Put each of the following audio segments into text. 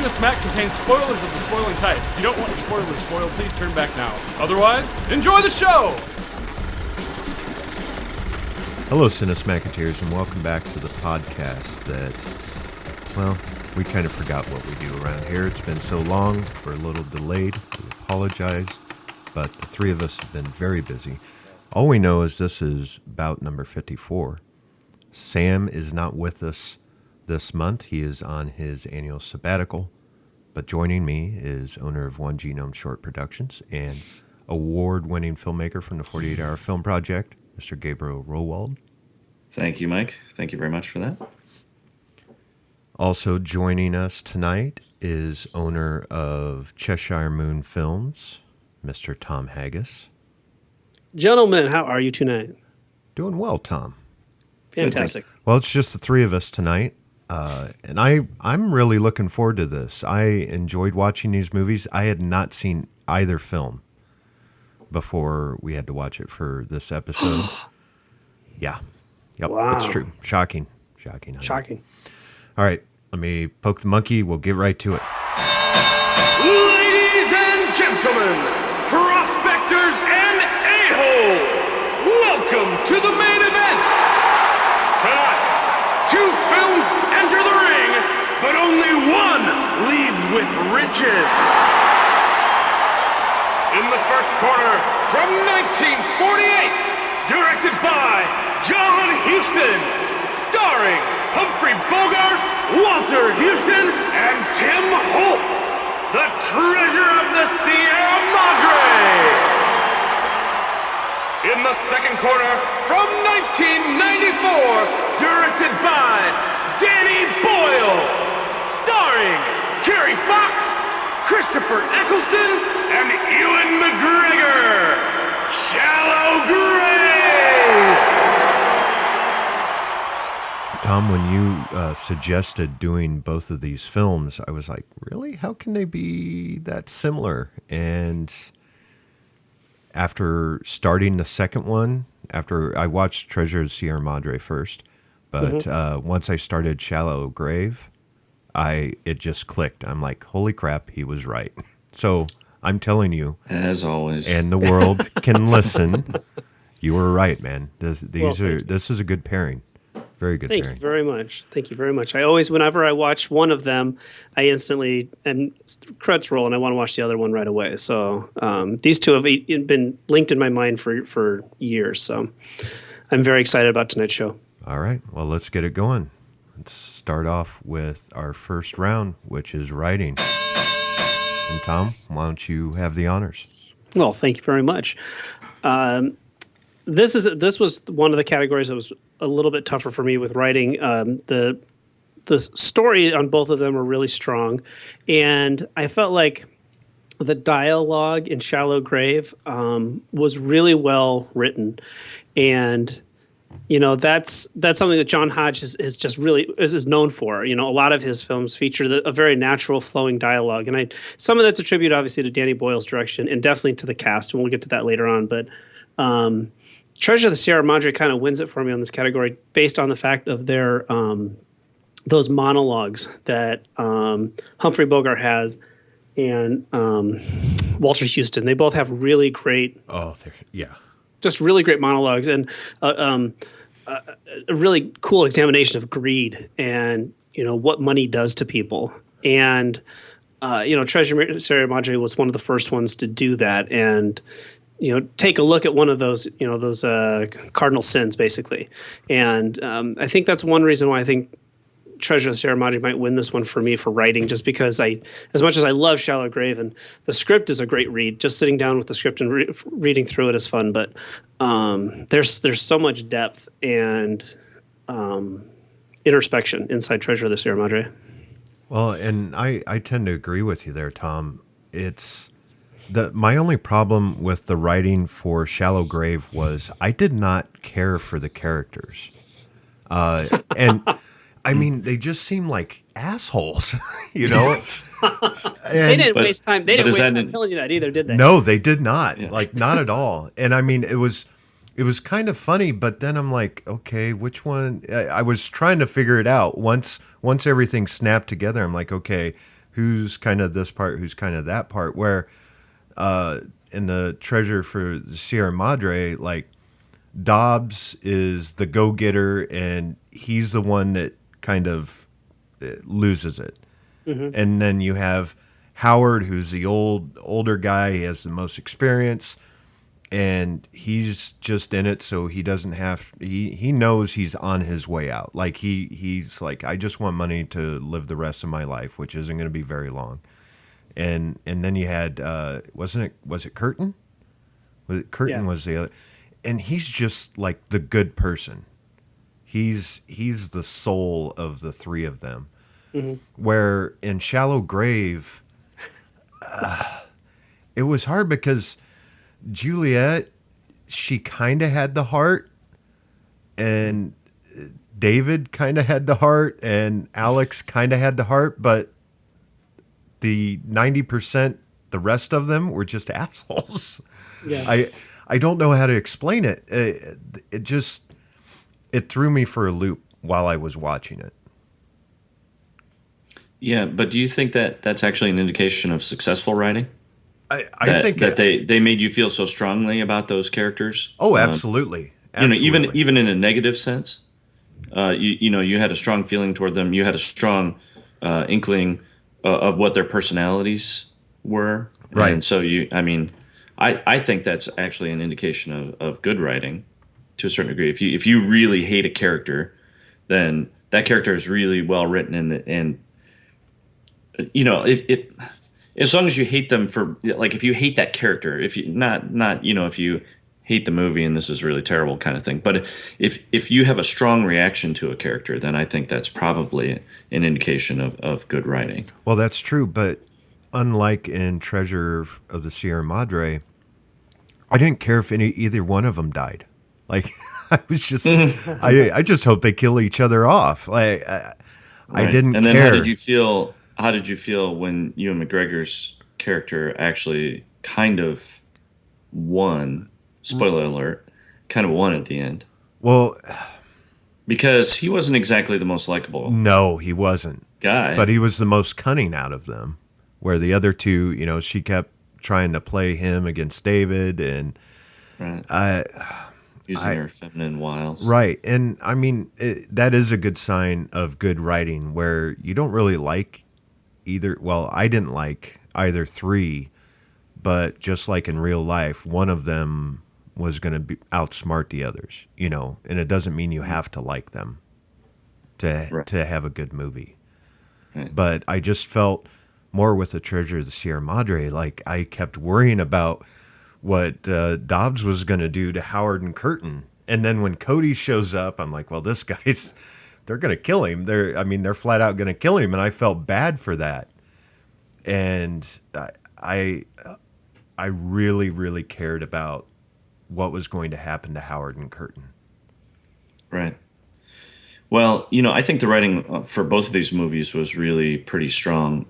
Smack contains spoilers of the spoiling type. If you don't want your spoilers spoiled, please turn back now. Otherwise, enjoy the show! Hello, Cinesmacketeers, and welcome back to the podcast that, well, we kind of forgot what we do around here. It's been so long, we're a little delayed. We apologize, but the three of us have been very busy. All we know is this is bout number 54. Sam is not with us this month. He is on his annual sabbatical. But joining me is owner of One Genome Short Productions and award-winning filmmaker from the 48-Hour Film Project, Mr. Gabriel Rowald. Thank you, Mike. Thank you very much for that. Also joining us tonight is owner of Cheshire Moon Films, Mr. Tom Haggis. Gentlemen, how are you tonight? Doing well, Tom. Fantastic. Well, it's just the three of us tonight, and I'm really looking forward to this. I enjoyed watching these movies. I had not seen either film before we had to watch it for this episode. Yeah. Yep, Wow. That's true. Shocking. Shocking. All right, let me poke the monkey. We'll get right to it. Ladies and gentlemen, prospectors and a-holes, welcome to the main event. Tonight, two films enter the ring, but only one leaves with riches. In the first corner, from 1948, directed by John Huston, starring Humphrey Bogart, Walter Houston, and Tim Holt, the treasure of the Sierra Madre. In the second corner, from 1994, directed by Danny Boyle, starring Kerry Fox, Christopher Eccleston, and Ewan McGregor, Shallow Grave. Tom, when you suggested doing both of these films, I was like, really? How can they be that similar? And after starting the second one, after I watched Treasure of Sierra Madre first, but once I started Shallow Grave, it just clicked. I'm like, holy crap, he was right. So I'm telling you, as always, and the world can listen. You were right, man. This is a good pairing. Very good pairing. Thank you very much. I always, whenever I watch one of them, I instantly, and credits roll, and I want to watch the other one right away. So these two have been linked in my mind for years. So I'm very excited about tonight's show. All right. Well, let's get it going. Let's start off with our first round, which is writing. And Tom, why don't you have the honors? Well, thank you very much. This was one of the categories that was a little bit tougher for me with writing. The story on both of them are really strong, and I felt like the dialogue in Shallow Grave was really well written, and that's something that John Hodge is just really is known for. A lot of his films feature a very natural flowing dialogue, and some of that's attributed obviously to Danny Boyle's direction and definitely to the cast, and we'll get to that later on, but. Treasure of the Sierra Madre kind of wins it for me on this category based on the fact of their those monologues that Humphrey Bogart has and Walter Houston. They both have really great, just really great monologues and a really cool examination of greed and what money does to people. And Treasure of the Sierra Madre was one of the first ones to do that and. Take a look at one of those, those cardinal sins, basically. And I think that's one reason why I think Treasure of the Sierra Madre might win this one for me for writing, just because as much as I love Shallow Grave, and the script is a great read, just sitting down with the script and reading through it is fun. But there's so much depth and introspection inside Treasure of the Sierra Madre. Well, and I tend to agree with you there, Tom. My only problem with the writing for Shallow Grave was I did not care for the characters. And I mean, they just seem like assholes, They didn't waste time. They didn't waste time telling you that either, did they? No, they did not. Yeah. Like, not at all. And I mean, it was kind of funny, but then I'm like, okay, which one? I was trying to figure it out. Once everything snapped together, I'm like, okay, who's kind of this part, who's kind of that part. Where in the Treasure for the Sierra Madre, like Dobbs is the go-getter, and he's the one that kind of loses it. And then you have Howard, who's the older guy. He has the most experience, and he's just in it, so he doesn't have. He knows he's on his way out. Like he's like, I just want money to live the rest of my life, which isn't going to be very long. And then you had was it Curtin? Curtin was the other, and he's just like the good person. He's the soul of the three of them. Where in Shallow Grave, it was hard because Juliet, she kind of had the heart, and David kind of had the heart, and Alex kind of had the heart, but the 90%, the rest of them were just assholes. Yeah. I don't know how to explain it. It threw me for a loop while I was watching it. Yeah, but do you think that that's actually an indication of successful writing? I think that they made you feel so strongly about those characters. Oh, absolutely. Absolutely. Even in a negative sense, you had a strong feeling toward them. You had a strong inkling of what their personalities were. Right. And so I think that's actually an indication of good writing to a certain degree. If you really hate a character, then that character is really well written, and if as long as you hate them for, like, if you hate that character, if you not if you hate the movie and this is really terrible kind of thing, but if you have a strong reaction to a character, then I think that's probably an indication of good writing. Well, that's true, but unlike in Treasure of the Sierra Madre, I didn't care if either one of them died. Like, I was just, I just hope they kill each other off. Like, I didn't care. And then how did you feel? How did you feel when Ewan McGregor's character actually kind of won? Spoiler alert, kind of won at the end. Well, because he wasn't exactly the most likable. No, he wasn't. Guy. But he was the most cunning out of them. Where the other two, she kept trying to play him against David, and right. Using her feminine wiles. Right. And I mean, that is a good sign of good writing, where you don't really like either. Well, I didn't like either three, but just like in real life, one of them was going to outsmart the others, and it doesn't mean you have to like them to have a good movie. Right. But I just felt more with the Treasure of the Sierra Madre, like I kept worrying about what Dobbs was going to do to Howard and Curtin. And then when Cody shows up, I'm like, well, this guy's, they're going to kill him. They're flat out going to kill him. And I felt bad for that. And I really, really cared about what was going to happen to Howard and Curtin. Right. Well, I think the writing for both of these movies was really pretty strong.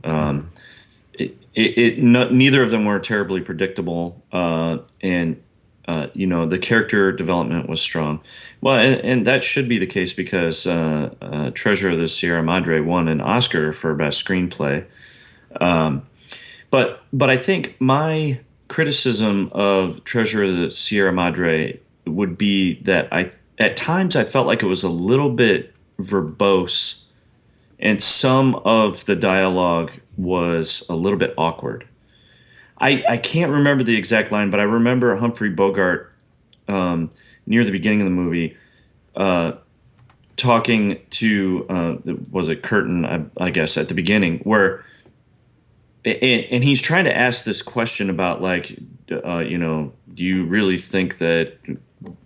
Neither of them were terribly predictable, and the character development was strong. Well, and that should be the case because Treasure of the Sierra Madre won an Oscar for Best Screenplay. But I think my criticism of Treasure of the Sierra Madre would be that at times I felt like it was a little bit verbose, and some of the dialogue was a little bit awkward. I can't remember the exact line, but I remember Humphrey Bogart near the beginning of the movie talking to, was it Curtin, I guess, at the beginning, where, and he's trying to ask this question about, like, do you really think that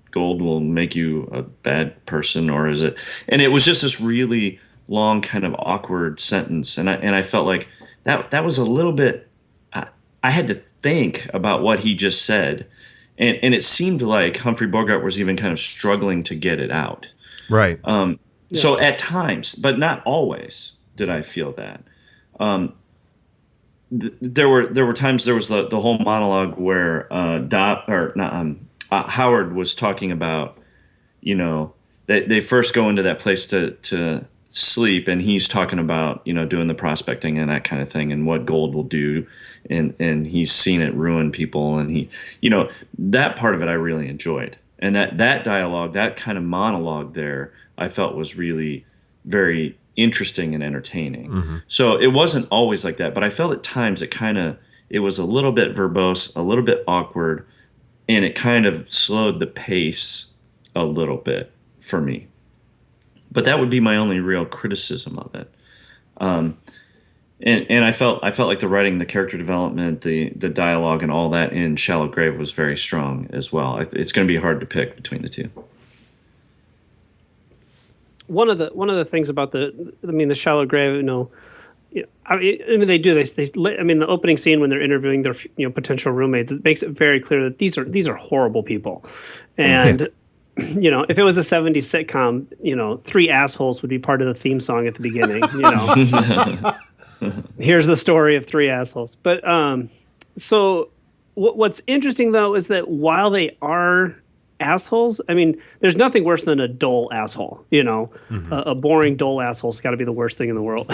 gold will make you a bad person, or is it? And it was just this really long, kind of awkward sentence, and I felt like that was a little bit. I had to think about what he just said, and it seemed like Humphrey Bogart was even kind of struggling to get it out. Right. So at times, but not always, did I feel that. There were times. There was the whole monologue where Howard was talking about, that they first go into that place to sleep, and he's talking about, doing the prospecting and that kind of thing, and what gold will do, and he's seen it ruin people, and that part of it I really enjoyed, and that dialogue, that kind of monologue there, I felt was really very interesting and entertaining. Mm-hmm. So it wasn't always like that, but I felt at times it was a little bit verbose, a little bit awkward, and it kind of slowed the pace a little bit for me. But that would be my only real criticism of it. And I felt like the writing, the character development, the dialogue, and all that in Shallow Grave was very strong as well. It's going to be hard to pick between the two. One of the things about the Shallow Grave, they do this. The opening scene when they're interviewing their potential roommates, it makes it very clear that these are horrible people, and. If it was a 70s sitcom, 3 assholes would be part of the theme song at the beginning. Here's the story of 3 assholes. But so what's interesting, though, is that while they are assholes, there's nothing worse than a dull asshole. Mm-hmm. A boring, dull asshole's got to be the worst thing in the world.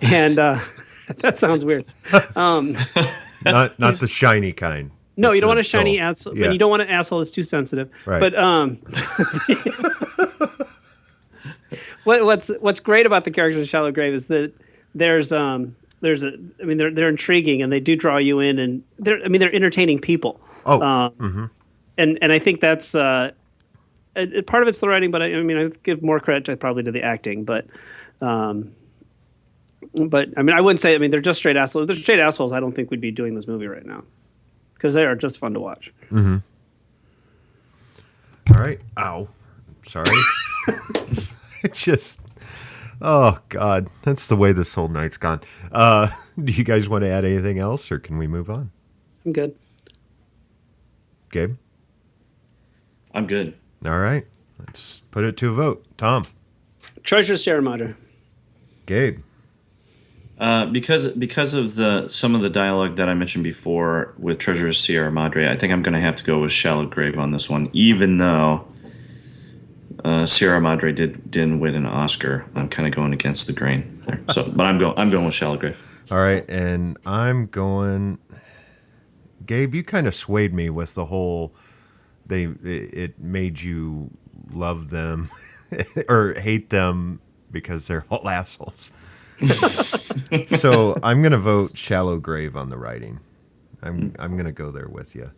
And that sounds weird. Not the shiny kind. No, you don't want a shiny asshole, and you don't want an asshole that's too sensitive. Right. But what's great about the characters in Shallow Grave is that they're intriguing, and they do draw you in, and they're entertaining people. Oh, mm-hmm. and I think that's part of it's the writing, but I give more credit probably to the acting, but I wouldn't say they're just straight assholes. If they're straight assholes, I don't think we'd be doing this movie right now. Because they are just fun to watch. Mm-hmm. All right. Ow. Sorry. Oh, God. That's the way this whole night's gone. Do you guys want to add anything else, or can we move on? I'm good. Gabe? I'm good. All right. Let's put it to a vote. Tom? Treasure Sierra Madre. Gabe? Because of some of the dialogue that I mentioned before with Treasure Sierra Madre, I think I'm going to have to go with Shallow Grave on this one, even though Sierra Madre didn't win an Oscar. I'm kind of going against the grain there. But I'm going with Shallow Grave. All right, and I'm going. Gabe, you kind of swayed me with the whole. It made you love them or hate them because they're all assholes. So I'm going to vote Shallow Grave on the writing. I'm going to go there with you.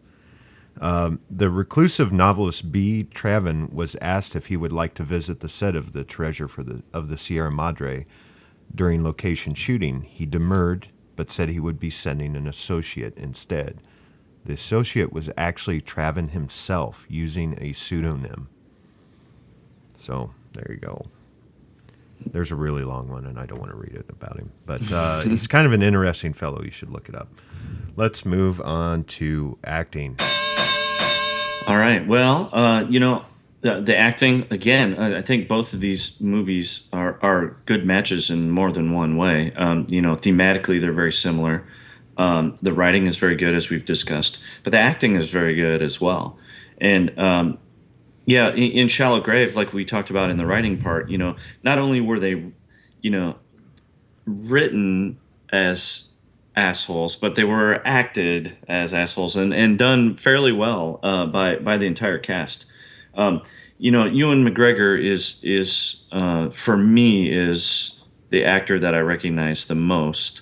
The reclusive novelist B. Traven was asked if he would like to visit the set of the Treasure of the Sierra Madre during location shooting. He demurred, but said he would be sending an associate instead. The associate was actually Traven himself, using a pseudonym. So there you go. There's a really long one, and I don't want to read it about him. But he's kind of an interesting fellow. You should look it up. Let's move on to acting. All right. Well, the acting, again, I think both of these movies are good matches in more than one way. Thematically, they're very similar. The writing is very good, as we've discussed. But the acting is very good as well. And in Shallow Grave, like we talked about in the writing part, not only were they, written as assholes, but they were acted as assholes and done fairly well by the entire cast. Ewan McGregor is for me is the actor that I recognize the most.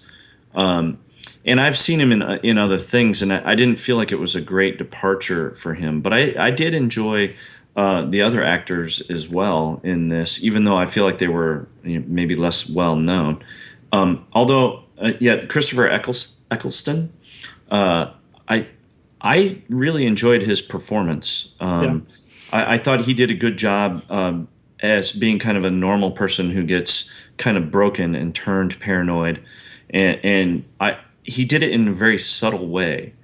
And I've seen him in other things, and I didn't feel like it was a great departure for him. But I did enjoy the other actors as well in this, even though I feel like they were maybe less well known. Although, Christopher Eccleston, I really enjoyed his performance. I thought he did a good job as being kind of a normal person who gets kind of broken and turned paranoid, and he did it in a very subtle way.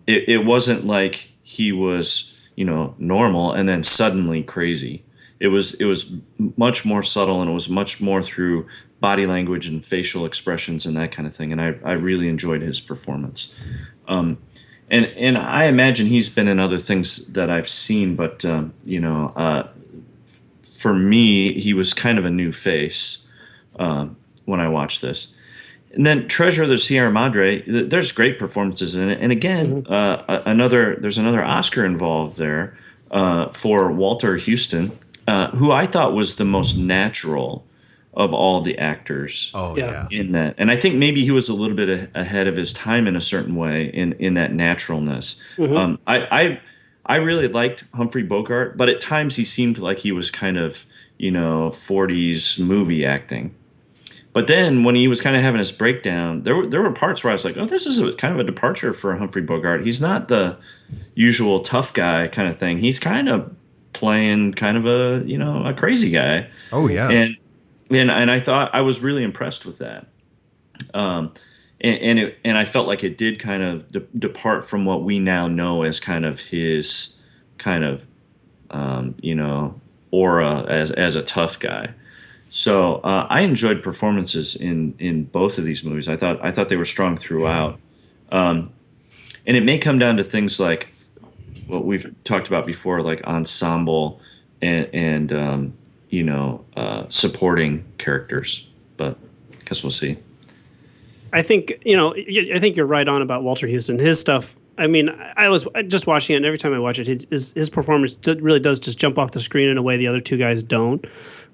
It wasn't like he was normal and then suddenly crazy. It was much more subtle, and it was much more through body language and facial expressions and that kind of thing. And I really enjoyed his performance. And I imagine he's been in other things that I've seen, but for me, he was kind of a new face when I watched this. And then Treasure of the Sierra Madre, there's great performances in it. And again, there's another Oscar involved there for Walter Houston, who I thought was the most natural of all the actors in that. And I think maybe he was a little bit ahead of his time in a certain way in that naturalness. I really liked Humphrey Bogart, but at times he seemed like he was kind of, 40s movie acting. But then when he was kind of having his breakdown, there were parts where I was like, oh, this is kind of a departure for Humphrey Bogart. He's not the usual tough guy kind of thing. He's kind of playing kind of a crazy guy. Oh, yeah. And I thought I was really impressed with that. And I felt like it did kind of depart from what we now know as kind of his kind of, aura as a tough guy. So I enjoyed performances in both of these movies. I thought they were strong throughout, and it may come down to things like what we've talked about before, like ensemble and supporting characters. But I guess we'll see. I think you're right on about Walter Houston. His stuff. I mean, I was just watching it, and every time I watch it, his performance really does just jump off the screen in a way the other two guys don't.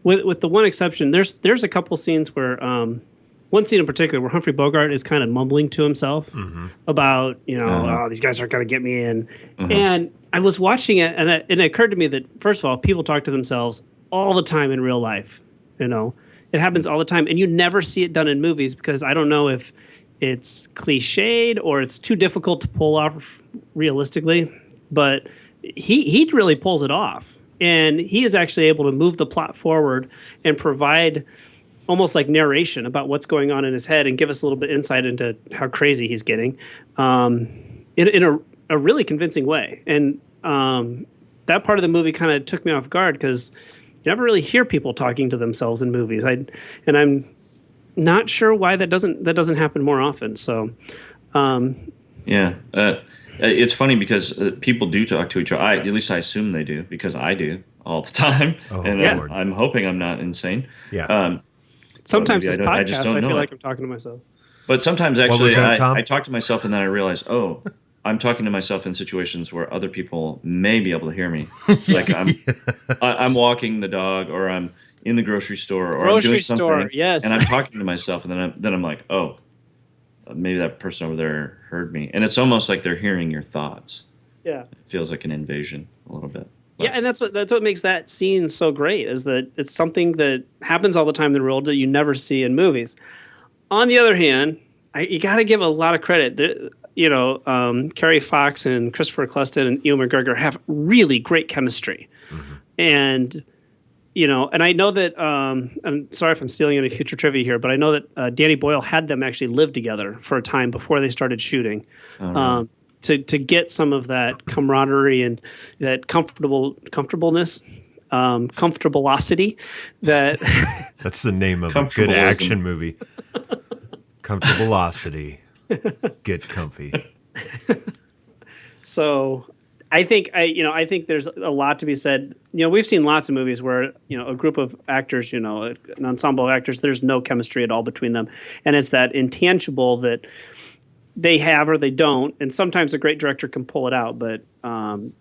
With the one exception, there's a couple scenes where one scene in particular where Humphrey Bogart is kind of mumbling to himself about oh, these guys aren't going to get me in. And I was watching it, and it occurred to me that first of all, people talk to themselves all the time in real life. It happens all the time, and you never see it done in movies because I don't know if it's cliched or it's too difficult to pull off realistically. But he really pulls it off. And he is actually able to move the plot forward and provide almost like narration about what's going on in his head and give us a little bit insight into how crazy he's getting in a really convincing way. And that part of the movie kind of took me off guard because you never really hear people talking to themselves in movies. And I'm not sure why that doesn't happen more often. So, it's funny because people do talk to each other. At least I assume they do because I do all the time. Oh, and Lord. I'm hoping I'm not insane. Yeah. Sometimes this podcast, I feel like I'm talking to myself. But sometimes actually that, I talk to myself and then I realize, oh, I'm talking to myself in situations where other people may be able to hear me. Like I'm walking the dog or I'm in the grocery store or I'm doing something. Yes. And I'm talking to myself and then I'm like, oh, maybe that person over there heard me. And it's almost like they're hearing your thoughts. Yeah. It feels like an invasion a little bit. But. Yeah, and that's what makes that scene so great is that it's something that happens all the time in the world that you never see in movies. On the other hand, you got to give a lot of credit. Carrie Fox and Christopher Eccleston and Ewan McGregor have really great chemistry. And and I know that, I'm sorry if I'm stealing any future trivia here, but I know that Danny Boyle had them actually live together for a time before they started shooting to get some of that camaraderie and that comfortableness, comfortableosity that... That's the name of a good action movie. Comfortableosity. Get comfy. So... I think there's a lot to be said. We've seen lots of movies where a group of actors, an ensemble of actors, there's no chemistry at all between them, and it's that intangible that they have or they don't. And sometimes a great director can pull it out, but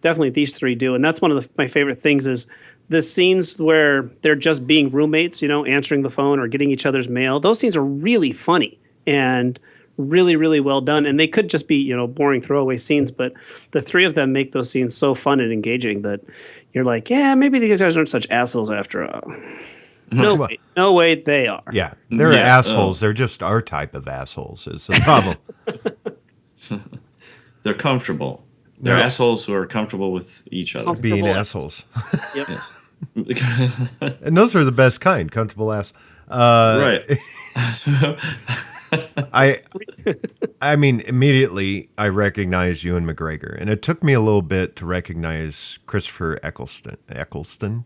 definitely these three do. And that's one of my favorite things is the scenes where they're just being roommates, answering the phone or getting each other's mail. Those scenes are really funny and really, really well done. And they could just be, boring throwaway scenes, but the three of them make those scenes so fun and engaging that you're like, yeah, maybe these guys aren't such assholes after all. No way they are. Yeah, they're assholes. They're just our type of assholes is the problem. They're comfortable. They're assholes who are comfortable with each other. Being assholes. Yep. Yes. And those are the best kind, comfortable ass. Right. I mean, immediately I recognize Ewan McGregor, and it took me a little bit to recognize Christopher Eccleston.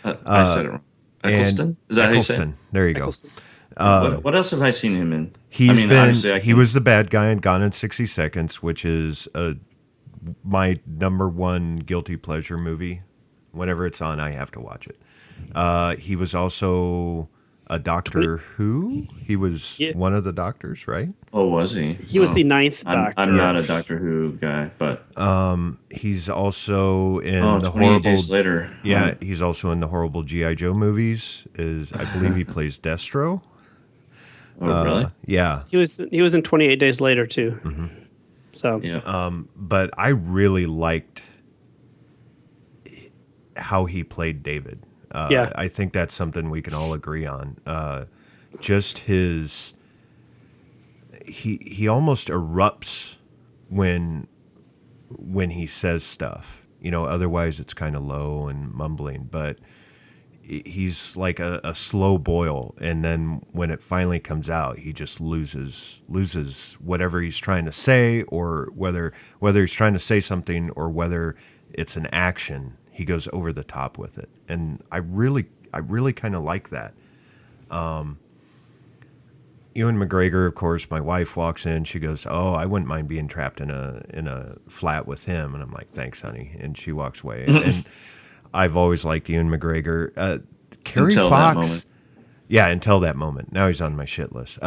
I said it wrong. Eccleston? Is that Eccleston. how you say it? There you go. What else have I seen him in? He was the bad guy in Gone in 60 Seconds, which is my number one guilty pleasure movie. Whenever it's on, I have to watch it. He was also a Doctor Who. He was one of the doctors, right? Oh, was he? He was the ninth Doctor. I'm not a Doctor Who guy, but he's also in the 28 horrible. Days Later. Yeah, he's also in the horrible G.I. Joe movies. I believe he plays Destro. Oh, really? Yeah. He was in 28 Days Later too. Mm-hmm. So yeah. But I really liked how he played David. I think that's something we can all agree on. Just he almost erupts when he says stuff. Otherwise it's kind of low and mumbling, but he's like a slow boil, and then when it finally comes out, he just loses whatever he's trying to say, or whether he's trying to say something or whether it's an action. He goes over the top with it, and I really kind of like that. Ewan McGregor, of course, my wife walks in. She goes, "Oh, I wouldn't mind being trapped in a flat with him." And I'm like, "Thanks, honey." And she walks away. And I've always liked Ewan McGregor. Carrie Fox. Yeah, until that moment. Now he's on my shit list.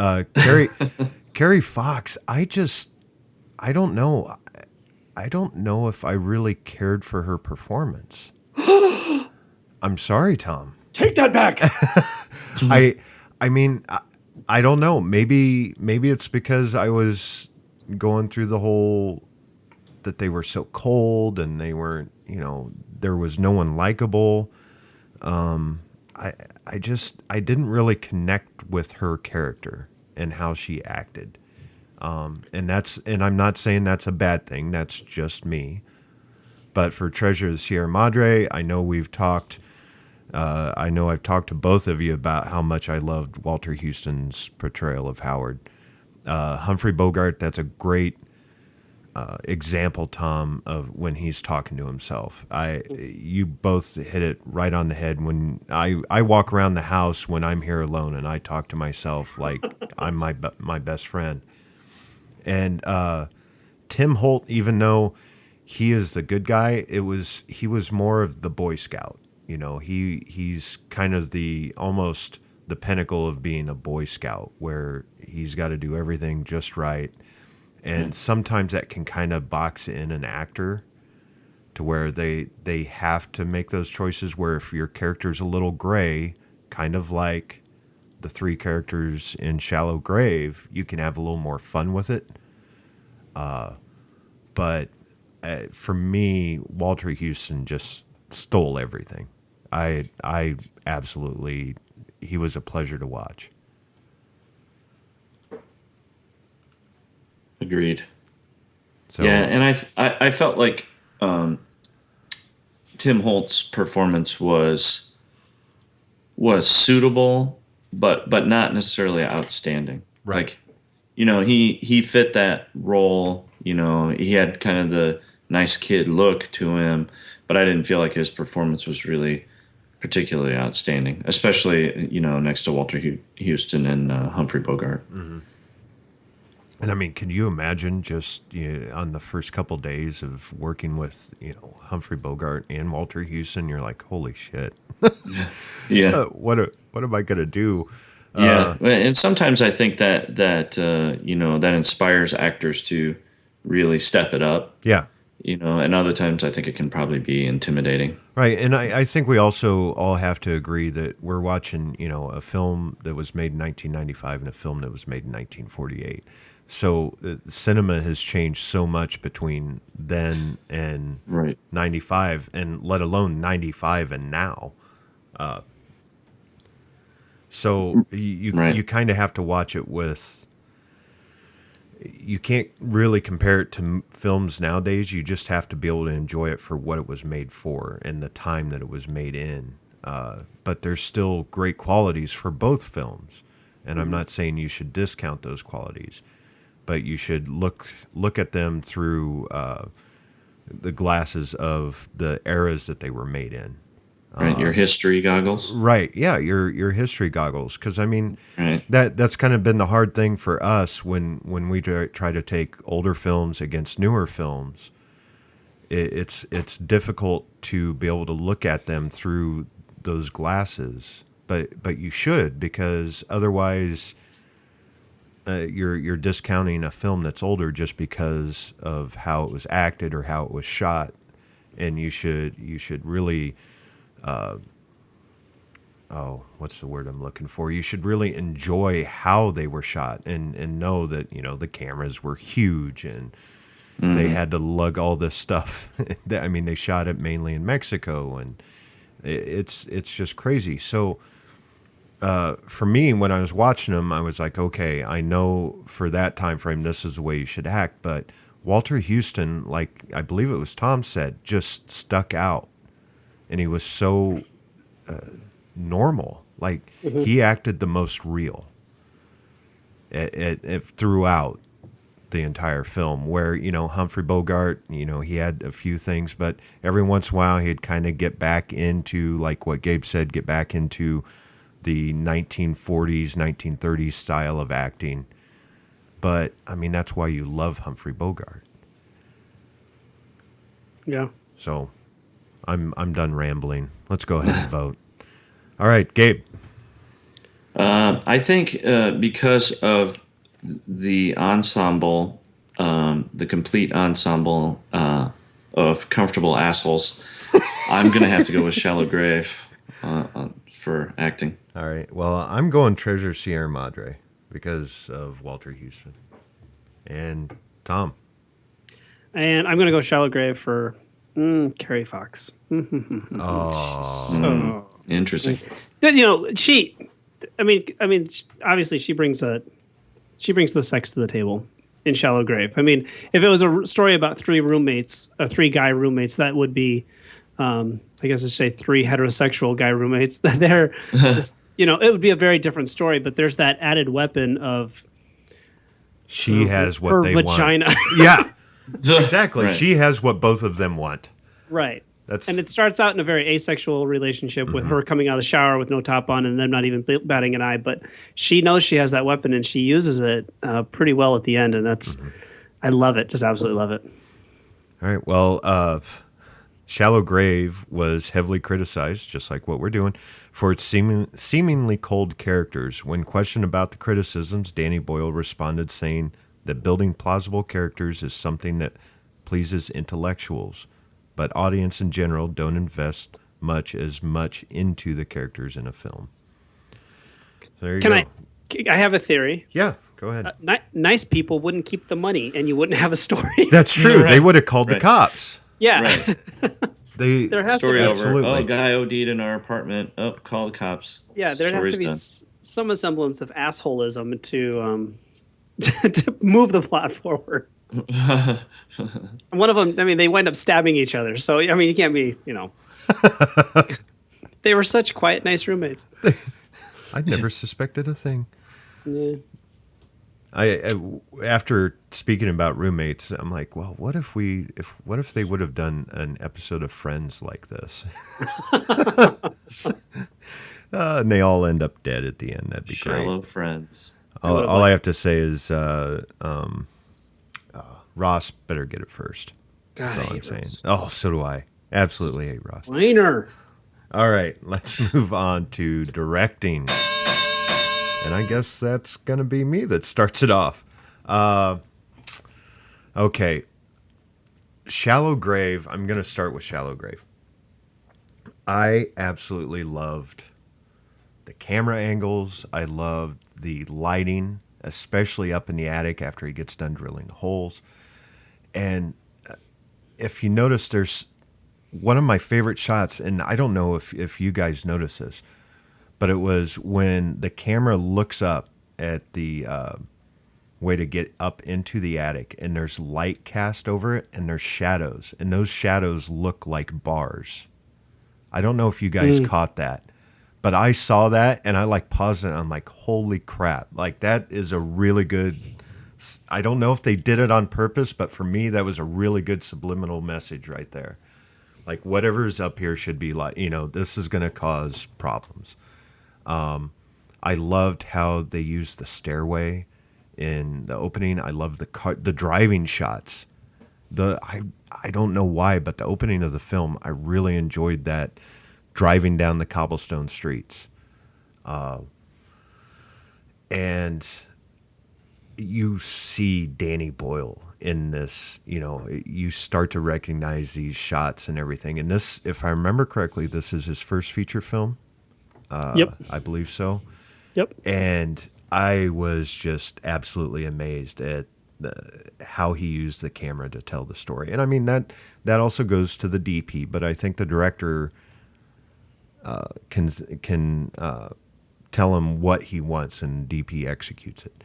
Carrie Fox. I don't know. I don't know if I really cared for her performance. I'm sorry, Tom. take that back. I mean, I don't know. Maybe it's because I was going through the whole that they were so cold and they weren't, there was no one likable. I didn't really connect with her character and how she acted. And I'm not saying that's a bad thing. That's just me. But for Treasure of the Sierra Madre, I know I've talked to both of you about how much I loved Walter Houston's portrayal of Howard. Humphrey Bogart, that's a great example, Tom, of when he's talking to himself. You both hit it right on the head. When I walk around the house when I'm here alone and I talk to myself like I'm my best friend. And Tim Holt, even though he is the good guy, he was more of the Boy Scout. He's kind of almost the pinnacle of being a Boy Scout, where he's got to do everything just right. And sometimes that can kind of box in an actor to where they have to make those choices where if your character's a little gray, kind of like the three characters in Shallow Grave, you can have a little more fun with it. But for me, Walter Houston just stole everything. I absolutely, he was a pleasure to watch. Agreed. So, yeah, and I felt like Tim Holt's performance was suitable, but not necessarily outstanding. Right. Like, he fit that role. He had kind of the nice kid look to him, but I didn't feel like his performance was really particularly outstanding, especially next to Walter Houston and Humphrey Bogart. Mm-hmm. And I mean, can you imagine just on the first couple days of working with Humphrey Bogart and Walter Houston? You're like, holy shit! Yeah. What am I gonna do? Yeah, and sometimes I think that inspires actors to really step it up. Yeah. And other times I think it can probably be intimidating. Right, and I think we also all have to agree that we're watching a film that was made in 1995 and a film that was made in 1948. So cinema has changed so much between then and 95, and let alone 95 and now. So you kind of have to watch it with. You can't really compare it to films nowadays. You just have to be able to enjoy it for what it was made for and the time that it was made in. But there's still great qualities for both films, and I'm not saying you should discount those qualities. But you should look at them through the glasses of the eras that they were made in. Right, your history goggles. Right, yeah, your history goggles. Because I mean, right. that's kind of been the hard thing for us when we try to take older films against newer films. It's difficult to be able to look at them through those glasses, but you should, because otherwise you're discounting a film that's older just because of how it was acted or how it was shot, and you should really what's the word I'm looking for? You should really enjoy how they were shot and know that, the cameras were huge and they had to lug all this stuff. I mean, they shot it mainly in Mexico, and it's just crazy. So for me, when I was watching them, I was like, okay, I know for that time frame, this is the way you should act. But Walter Houston, like I believe it was Tom said, just stuck out, and he was so normal. Like he acted the most real throughout the entire film, where, Humphrey Bogart, he had a few things, but every once in a while he'd kind of get back into, like what Gabe said, get back into the 1940s, 1930s style of acting. But, I mean, that's why you love Humphrey Bogart. Yeah. So, I'm done rambling. Let's go ahead and vote. All right, Gabe. I think because of the ensemble, the complete ensemble of comfortable assholes, I'm going to have to go with Shallow Grave for acting. All right. Well, I'm going Treasure Sierra Madre because of Walter Houston. And Tom. And I'm going to go Shallow Grave for Carrie Fox. Oh. Interesting. Obviously she brings the sex to the table in Shallow Grave. I mean, if it was a story about three guy roommates, that would be, I guess I'd say three heterosexual guy roommates. It would be a very different story, but there's that added weapon of she has what her they vagina. want. Yeah, exactly. Right. She has what both of them want. Right. And it starts out in a very asexual relationship with her coming out of the shower with no top on and them not even batting an eye. But she knows she has that weapon and she uses it pretty well at the end. And that's, I love it. Just absolutely love it. All right. Well, Shallow Grave was heavily criticized, just like what we're doing, for its seemingly cold characters. When questioned about the criticisms, Danny Boyle responded saying that building plausible characters is something that pleases intellectuals, but audience in general don't invest much into the characters in a film. So there you go. I have a theory. Yeah, go ahead. Nice people wouldn't keep the money, and you wouldn't have a story. That's true. Right. They would have called the cops. Yeah. Right. There has Story to be, over. absolutely. Oh, guy OD'd in our apartment. Oh, call the cops. Yeah, there has Story's to be done. some semblance of assholism to to move the plot forward. One of them, they wind up stabbing each other. So, you can't be, They were such quiet, nice roommates. I never suspected a thing. Yeah. I after speaking about roommates, I'm like, well, what if they would have done an episode of Friends like this? And they all end up dead at the end. That'd be Shallow great. friends. All I have to say is Ross better get it first. God, That's I all I'm hate saying. Ross. Oh, so do I. Absolutely hate Ross. Whiner. All right, let's move on to directing. And I guess that's going to be me that starts it off. Okay. Shallow Grave. I'm going to start with Shallow Grave. I absolutely loved the camera angles. I loved the lighting, especially up in the attic after he gets done drilling the holes. And if you notice, there's one of my favorite shots, and I don't know if you guys notice this, but it was when the camera looks up at the way to get up into the attic, and there's light cast over it, and there's shadows, and those shadows look like bars. I don't know if you guys caught that, but I saw that, and I paused it, and I'm like, holy crap. That is a really good, I don't know if they did it on purpose, but for me, that was a really good subliminal message right there. Whatever's up here should be this is going to cause problems. I loved how they used the stairway in the opening. I love the driving shots. I don't know why, but the opening of the film, I really enjoyed that driving down the cobblestone streets. And you see Danny Boyle in this, you start to recognize these shots and everything. And this, if I remember correctly, this is his first feature film. Yep. I believe so. Yep. And I was just absolutely amazed at how he used the camera to tell the story. And I mean, that also goes to the DP, but I think the director can tell him what he wants, and DP executes it.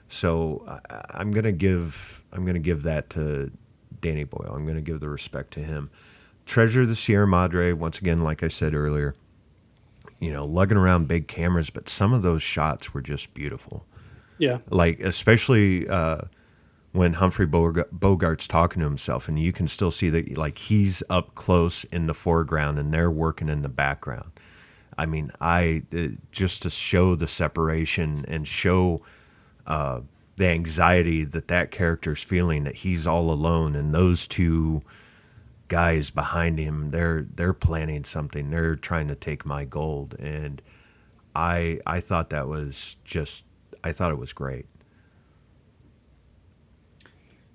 So I'm gonna give that to Danny Boyle. I'm gonna give the respect to him. Treasure of the Sierra Madre, once again, like I said earlier, lugging around big cameras, but some of those shots were just beautiful. Yeah. Like, especially when Humphrey Bogart's talking to himself, and you can still see that, like, he's up close in the foreground and they're working in the background. I mean, just to show the separation and show the anxiety that character's feeling, that he's all alone, and those two guys behind him, they're planning something. They're trying to take my gold, and I thought that was I thought it was great.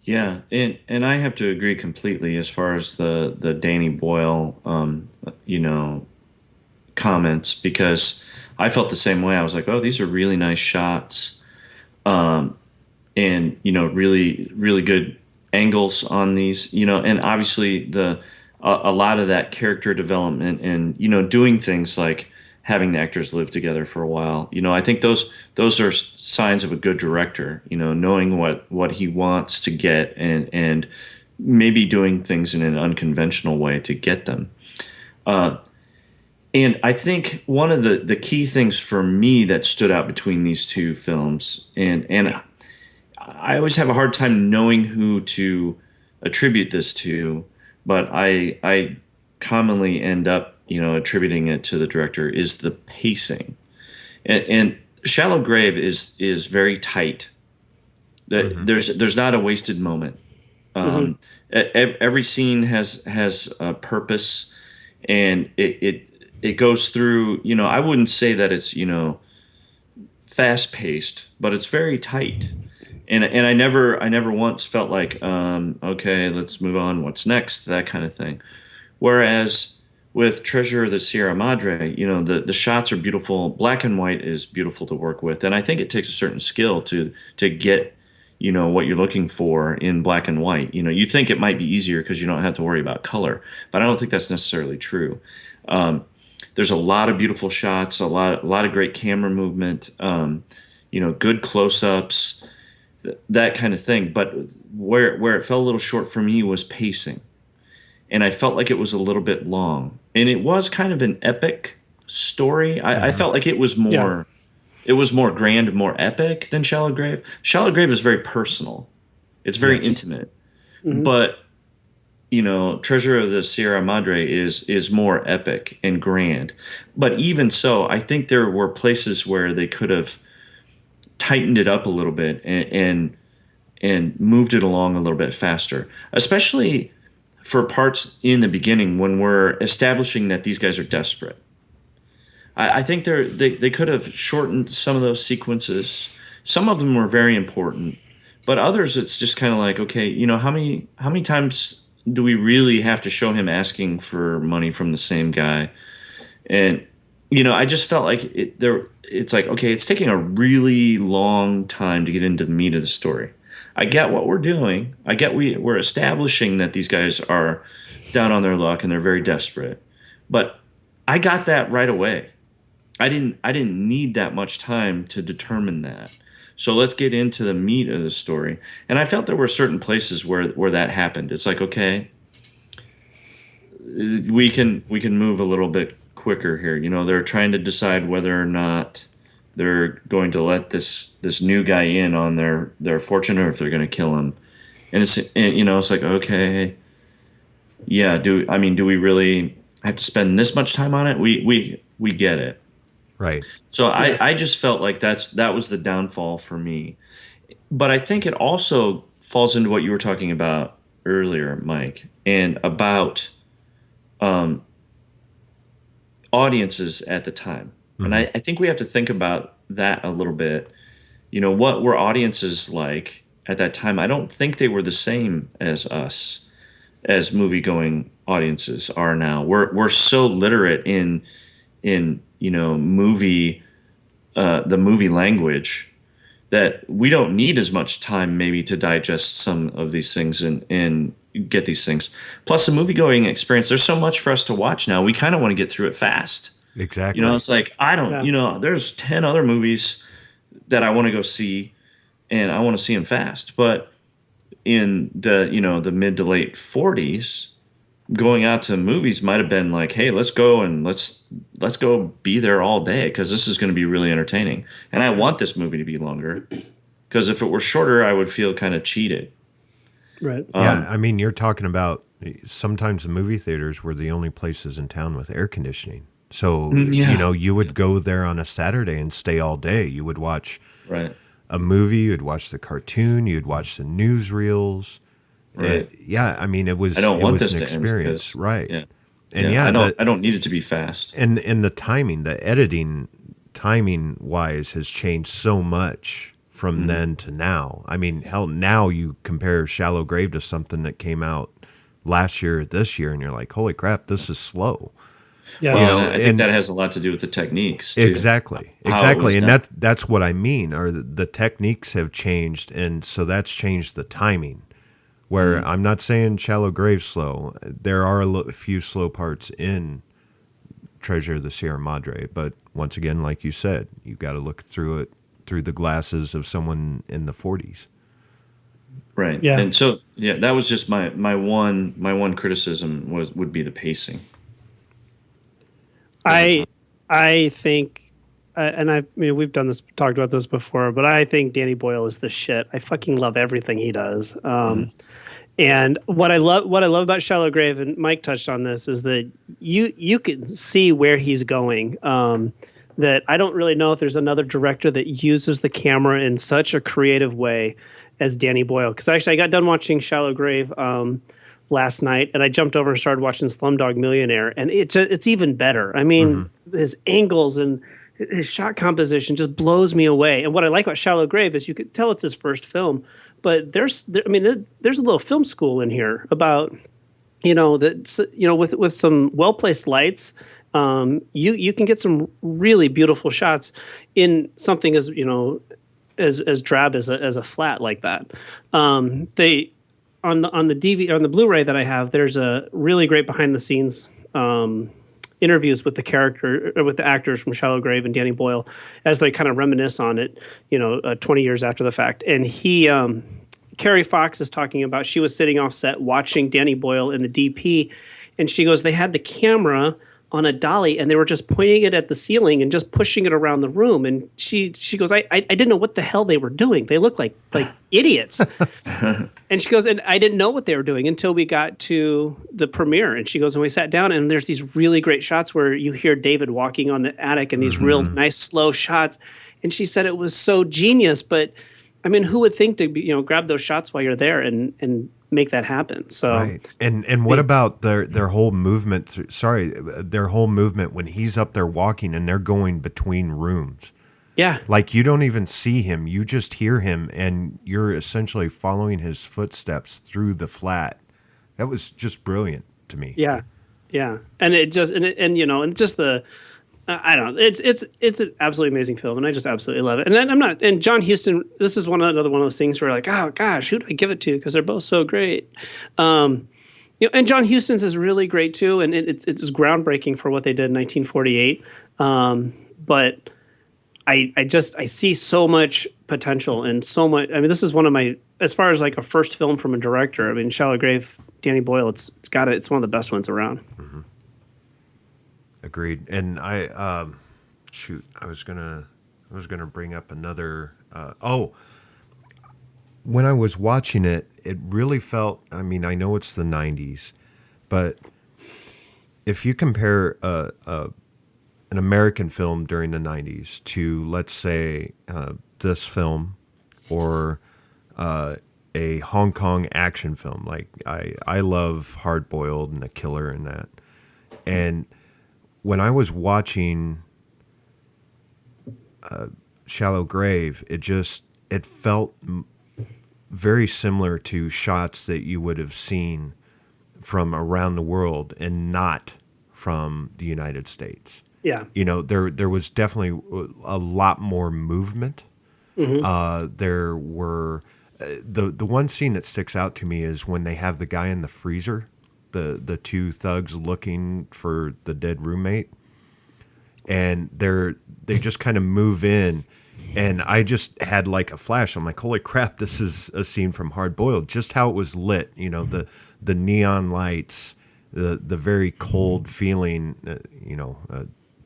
Yeah, and I have to agree completely as far as the Danny Boyle, comments, because I felt the same way. I was like, oh, these are really nice shots, and really, really good angles on these, and obviously a lot of that character development and doing things like having the actors live together for a while. I think those are signs of a good director, knowing what he wants to get, and maybe doing things in an unconventional way to get them. And I think one of the key things for me that stood out between these two films, and I always have a hard time knowing who to attribute this to, but I commonly end up, attributing it to the director, is the pacing. And Shallow Grave is very tight. There's not a wasted moment. Every scene has a purpose, and it goes through, I wouldn't say that it's, fast paced, but it's very tight. And I never once felt like, okay, let's move on. What's next? That kind of thing. Whereas with Treasure of the Sierra Madre, the shots are beautiful. Black and white is beautiful to work with. And I think it takes a certain skill to get, what you're looking for in black and white. You think it might be easier because you don't have to worry about color, but I don't think that's necessarily true. There's a lot of beautiful shots, a lot of great camera movement, good close-ups, that kind of thing. But where it fell a little short for me was pacing. And I felt like it was a little bit long. And it was kind of an epic story. I felt like it was more grand, more epic than Shallow Grave. Shallow Grave is very personal. It's very intimate. Mm-hmm. But Treasure of the Sierra Madre is more epic and grand. But even so, I think there were places where they could have tightened it up a little bit and moved it along a little bit faster, especially for parts in the beginning when we're establishing that these guys are desperate. I think they could have shortened some of those sequences. Some of them were very important, but others it's just kind of like, okay, how many times do we really have to show him asking for money from the same guy? And I just felt like it's like, okay, it's taking a really long time to get into the meat of the story. I get what we're doing. I get we're establishing that these guys are down on their luck and they're very desperate. But I got that right away. I didn't need that much time to determine that. So let's get into the meat of the story. And I felt there were certain places where that happened. It's like, okay, we can move a little bit quicker here. They're trying to decide whether or not they're going to let this new guy in on their fortune, or if they're going to kill him. And it's like, okay, yeah. Do we really have to spend this much time on it? We get it. Right. So I just felt like that was the downfall for me. But I think it also falls into what you were talking about earlier, Mike, and about audiences at the time. And I think we have to think about that a little bit. You know, what were audiences like at that time? I don't think they were the same as us, as movie-going audiences are now. We're so literate in movie the movie language that we don't need as much time maybe to digest some of these things and get these things. Plus, the movie-going experience, there's so much for us to watch now. We kind of want to get through it fast. Exactly. You know, it's like, I don't, there's 10 other movies that I want to go see, and I want to see them fast. But in the mid to late 40s, going out to movies might have been like, hey, let's go and let's go be there all day because this is going to be really entertaining. And I want this movie to be longer because if it were shorter, I would feel kind of cheated. Right. Yeah, I mean, you're talking about sometimes the movie theaters were the only places in town with air conditioning. So, you would go there on a Saturday and stay all day. You would watch a movie, you'd watch the cartoon, you'd watch the newsreels. Right. I mean, it was an experience, right? Yeah. And I don't need it to be fast. And the timing, the editing timing wise has changed so much from then to now. I mean, hell, now you compare Shallow Grave to something that came out last year, this year, and you're like, holy crap, this is slow. Yeah, well, I think that has a lot to do with the techniques too. Exactly, and that's what I mean. Or the techniques have changed, and so that's changed the timing. Where I'm not saying Shallow Grave slow. There are a few slow parts in Treasure of the Sierra Madre, but once again, like you said, you've got to look through it through the glasses of someone in the 40s. Right. Yeah. And so that was just my one criticism would be the pacing. I think, and we've talked about this before, but I think Danny Boyle is the shit. I fucking love everything he does. And what I love about Shallow Grave, and Mike touched on this, is that you can see where he's going. That I don't really know if there's another director that uses the camera in such a creative way as Danny Boyle. Because actually, I got done watching Shallow Grave last night, and I jumped over and started watching Slumdog Millionaire, and it's even better. I mean, his angles and his shot composition just blows me away. And what I like about Shallow Grave is you could tell it's his first film, but there's a little film school in here about with some well placed lights. You can get some really beautiful shots in something as as drab as a flat like that. They on the DVD, on the Blu-ray that I have, there's a really great behind the scenes interviews with the actors from Shallow Grave and Danny Boyle as they kind of reminisce on it, 20 years after the fact. And Carrie Fox is talking about, she was sitting off set watching Danny Boyle in the DP, and she goes, they had the camera on a dolly and they were just pointing it at the ceiling and just pushing it around the room. And she goes, I didn't know what the hell they were doing. They looked like idiots. And she goes, and I didn't know what they were doing until we got to the premiere. And she goes, and we sat down and there's these really great shots where you hear David walking on the attic and these real nice slow shots. And she said it was so genius, but I mean, who would think to grab those shots while you're there and make that happen? So right. And what about their whole movement? Their whole movement when he's up there walking and they're going between rooms. Yeah. Like you don't even see him, you just hear him and you're essentially following his footsteps through the flat. That was just brilliant to me. Yeah. Yeah. And it just and just the I don't know. It's an absolutely amazing film, and I just absolutely love it. And then and John Huston. This is another one of those things where like, oh gosh, who do I give it to? Because they're both so great. And John Huston's is really great too, and it's groundbreaking for what they did in 1948. But I see so much potential and so much. I mean, this is one of my, as far as like a first film from a director. I mean, Shallow Grave, Danny Boyle. It's one of the best ones around. Mm-hmm. Agreed. And I was gonna bring up another. When I was watching it, it really felt. I mean, I know it's the '90s, but if you compare an American film during the '90s to, let's say, this film, or a Hong Kong action film, like I love Hard Boiled and The Killer and that, and when I was watching Shallow Grave, it felt very similar to shots that you would have seen from around the world and not from the United States. Yeah. There was definitely a lot more movement. There were the one scene that sticks out to me is when they have the guy in the freezer, the two thugs looking for the dead roommate, and they just kind of move in, and I just had like a flash. I'm like, holy crap, this is a scene from Hard Boiled. Just how it was lit, the neon lights, the very cold feeling,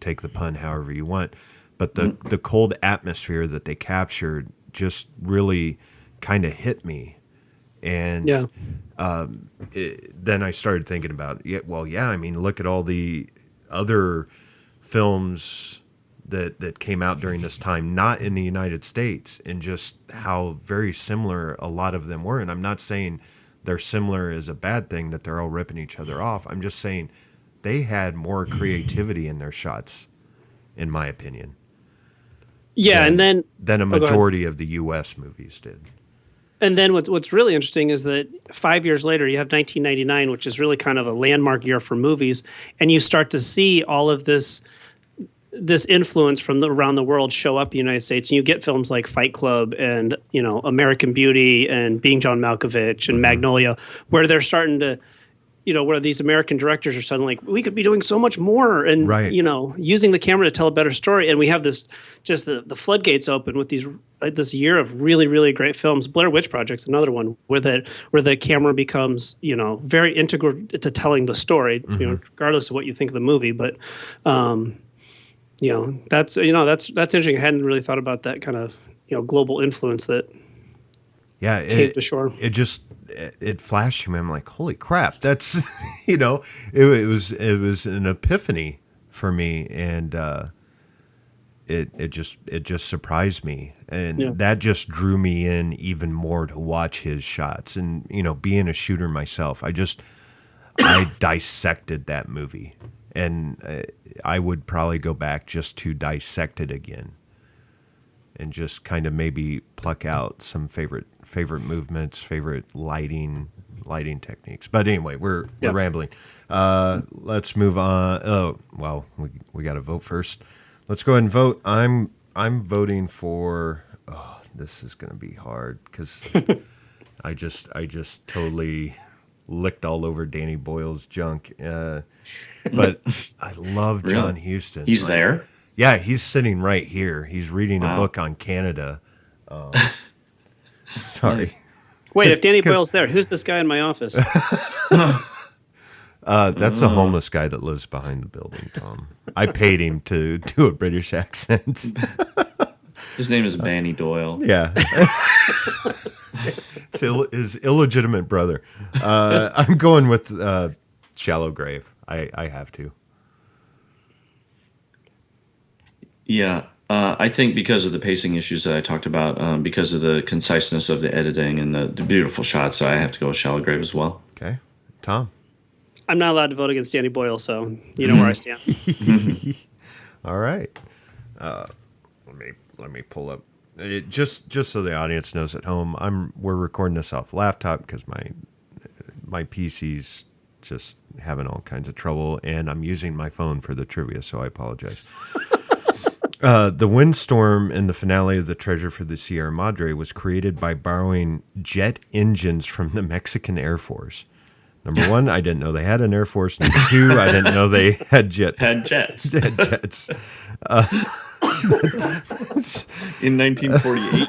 take the pun however you want, but the cold atmosphere that they captured just really kind of hit me. And then I started thinking about, look at all the other films that came out during this time, not in the United States, and just how very similar a lot of them were. And I'm not saying they're similar is a bad thing, that they're all ripping each other off. I'm just saying they had more creativity in their shots, in my opinion. Yeah, than a majority of the U.S. movies did. And then what's really interesting is that 5 years later, you have 1999, which is really kind of a landmark year for movies, and you start to see all of this influence from around the world show up in the United States, and you get films like Fight Club and American Beauty and Being John Malkovich and Magnolia, where they're starting to, where these American directors are suddenly like, we could be doing so much more, and using the camera to tell a better story. And we have this, just the floodgates open with this year of really, really great films. Blair Witch Project's another one where the camera becomes very integral to telling the story, regardless of what you think of the movie. But that's interesting. I hadn't really thought about that kind of global influence that came to shore. It flashed to me. I'm like, holy crap, that's it was an epiphany for me, and it just surprised me, and that just drew me in even more to watch his shots. And being a shooter myself, I dissected that movie, and I would probably go back just to dissect it again, and just kind of maybe pluck out some favorite movements, favorite lighting techniques. But anyway, we're rambling. Let's move on. Oh, well, we got to vote first. Let's go ahead and vote. I'm voting for. Oh, this is going to be hard because I just totally licked all over Danny Boyle's junk. But I love John Huston. He's there? Yeah, he's sitting right here. He's reading a book on Canada. Sorry. Wait, if Danny Boyle's there, who's this guy in my office? That's a homeless guy that lives behind the building, Tom. I paid him to do a British accent. His name is Banny Doyle. Yeah. It's his illegitimate brother. I'm going with Shallow Grave. I have to. Yeah. I think because of the pacing issues that I talked about, because of the conciseness of the editing and the beautiful shots, I have to go with Shallow Grave as well. Okay. Tom? I'm not allowed to vote against Danny Boyle, so you know where I stand. All right. Let me pull up. Just so the audience knows at home, we're recording this off laptop because my PC's just having all kinds of trouble, and I'm using my phone for the trivia, so I apologize. The windstorm in the finale of The Treasure for the Sierra Madre was created by borrowing jet engines from the Mexican Air Force. Number one, I didn't know they had an Air Force. Number two, I didn't know they had jets. Had jets. In 1948.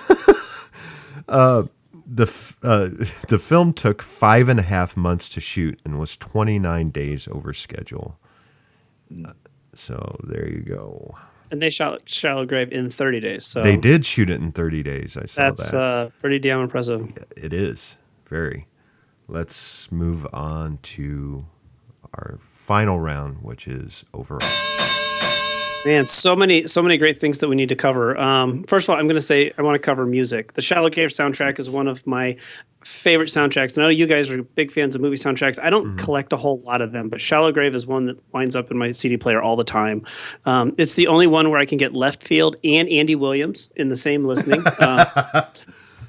The film took 5.5 months to shoot and was 29 days over schedule. So there you go. And they shot Shallow Grave in 30 days. So they did shoot it in 30 days. I saw that. That's pretty damn impressive. It is. Very. Let's move on to our final round, which is overall. Man, so many great things that we need to cover. First of all, I'm going to say I want to cover music. The Shallow Grave soundtrack is one of my favorite soundtracks. I know you guys are big fans of movie soundtracks. I don't collect a whole lot of them, but Shallow Grave is one that winds up in my CD player all the time. It's the only one where I can get Left Field and Andy Williams in the same listening,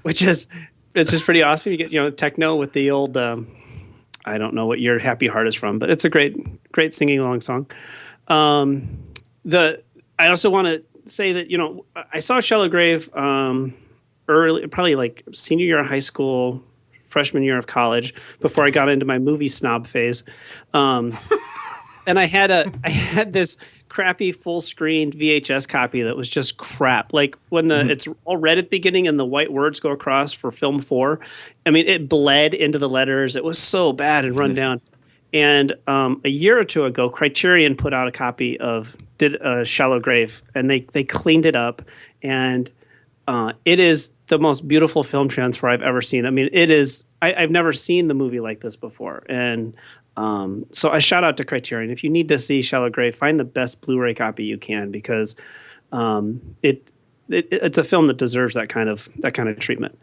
which is it's just pretty awesome. You get techno with the old I don't know what year Happy Heart is from, but it's a great singing along song. I also want to say that I saw Shallow Grave early, probably like senior year of high school, freshman year of college, before I got into my movie snob phase, and I had this crappy full screen VHS copy that was just crap. Like when it's all red at the beginning and the white words go across for film 4. I mean, it bled into the letters. It was so bad and run down. And a year or two ago, Criterion put out a copy did Shallow Grave, and they cleaned it up, and it is the most beautiful film transfer I've ever seen. I mean, it is. I've never seen the movie like this before, and so I shout out to Criterion. If you need to see Shallow Grave, find the best Blu-ray copy you can, because it's a film that deserves that kind of treatment.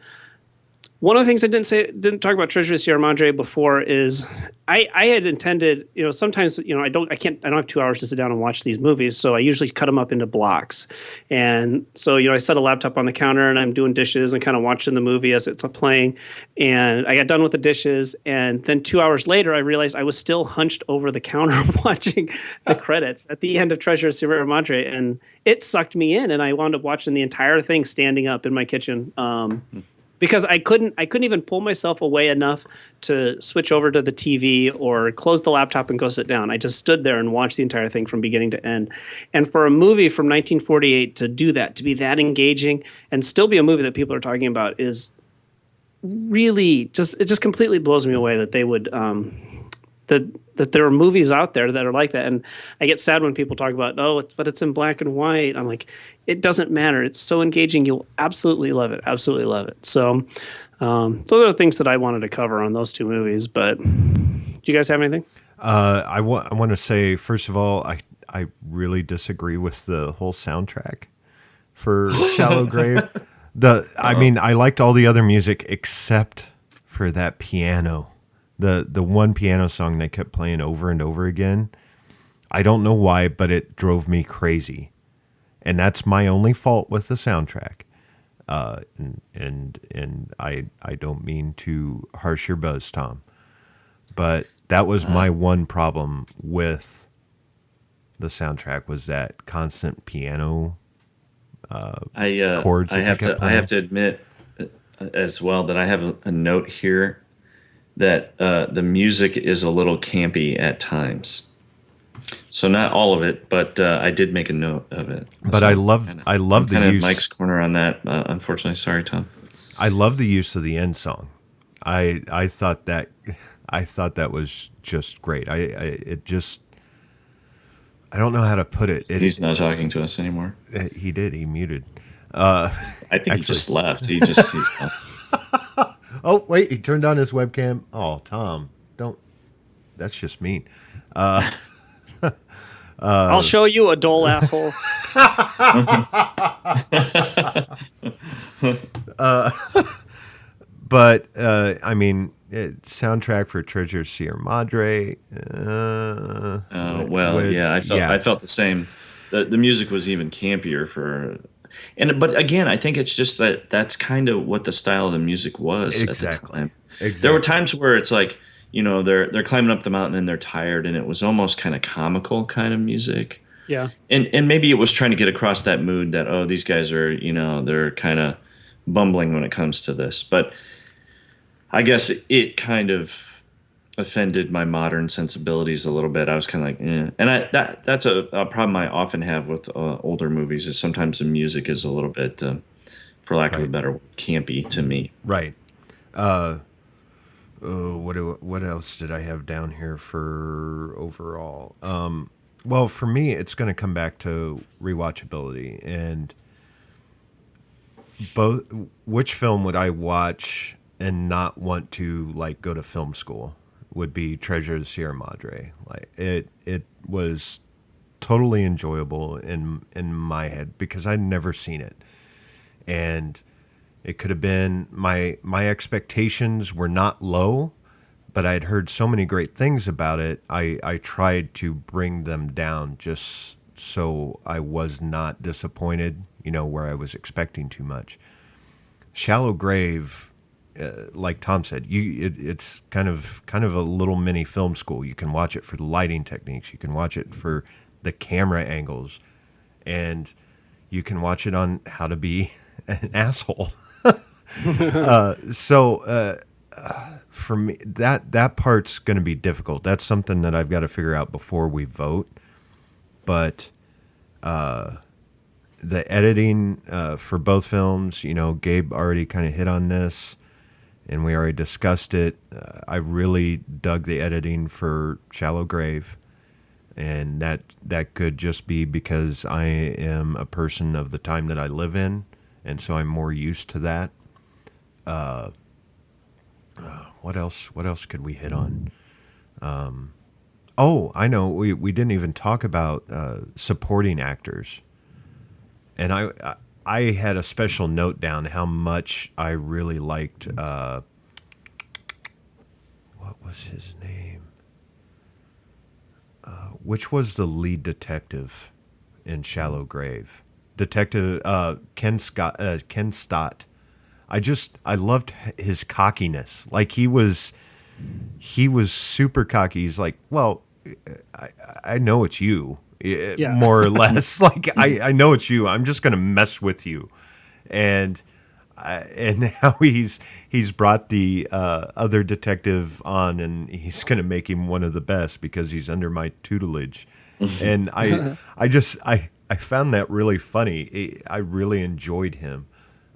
One of the things I didn't talk about Treasure of Sierra Madre before is I had intended, sometimes, I don't have 2 hours to sit down and watch these movies. So I usually cut them up into blocks. And so, I set a laptop on the counter and I'm doing dishes and kind of watching the movie as it's playing. And I got done with the dishes. And then 2 hours later, I realized I was still hunched over the counter watching the credits at the end of Treasure of Sierra Madre. And it sucked me in. And I wound up watching the entire thing standing up in my kitchen. Because I couldn't even pull myself away enough to switch over to the TV or close the laptop and go sit down. I just stood there and watched the entire thing from beginning to end. And for a movie from 1948 to do that, to be that engaging and still be a movie that people are talking about, is really it just completely blows me away that they would that there are movies out there that are like that. And I get sad when people talk about, but it's in black and white. I'm like, it doesn't matter. It's so engaging. You'll absolutely love it. Absolutely love it. So those are the things that I wanted to cover on those two movies. But do you guys have anything? I want to say, first of all, I really disagree with the whole soundtrack for Shallow Grave. I mean, I liked all the other music except for that piano. The one piano song they kept playing over and over again. I don't know why, but it drove me crazy. And that's my only fault with the soundtrack. And I don't mean to harsh your buzz, Tom. But that was my one problem with the soundtrack, was that constant piano chords. I have to admit as well that I have a note here that the music is a little campy at times. So not all of it, but I did make a note of it. But so I love the use. Mike's corner on that. Unfortunately, sorry, Tom. I love the use of the end song. I thought that was just great. I don't know how to put it. He's not talking to us anymore. He did. He muted. I think he just left. He's Oh, wait, he turned on his webcam. Oh, Tom, don't. That's just mean. I'll show you a dull asshole. But, I mean, soundtrack for Treasure of Sierra Madre. I felt the same. The music was even campier but again, I think it's just that's kind of what the style of the music was at the time. Exactly. There were times where it's like, they're climbing up the mountain and they're tired, and it was almost kind of comical kind of music. Yeah. And maybe it was trying to get across that mood that, these guys are, they're kind of bumbling when it comes to this. But I guess it kind of offended my modern sensibilities a little bit. I was kind of like, eh. And that's a problem I often have with older movies, is sometimes the music is a little bit, for lack of a better word, campy to me. Right. What else did I have down here for overall? Well, for me, it's going to come back to rewatchability, and which film would I watch and not want to go to film school would be Treasure of the Sierra Madre. It was totally enjoyable in my head because I'd never seen it. And it could have been my expectations were not low, but I'd heard so many great things about it. I tried to bring them down just so I was not disappointed, where I was expecting too much. Shallow Grave, like Tom said, it's kind of a little mini film school. You can watch it for the lighting techniques. You can watch it for the camera angles, and you can watch it on how to be an asshole. So for me, that part's going to be difficult. That's something that I've got to figure out before we vote. But the editing for both films, Gabe already kind of hit on this, and we already discussed it. I really dug the editing for Shallow Grave, and that could just be because I am a person of the time that I live in, and so I'm more used to that. What else could we hit on? I know we didn't even talk about supporting actors, and I had a special note down how much I really liked. What was his name? Which was the lead detective in Shallow Grave? Detective Ken Stott. I loved his cockiness. Like he was super cocky. He's like, well, I know it's you, more or less. Like I know it's you. I'm just gonna mess with you, and now he's brought the other detective on, and he's gonna make him one of the best because he's under my tutelage, and I found that really funny. I really enjoyed him.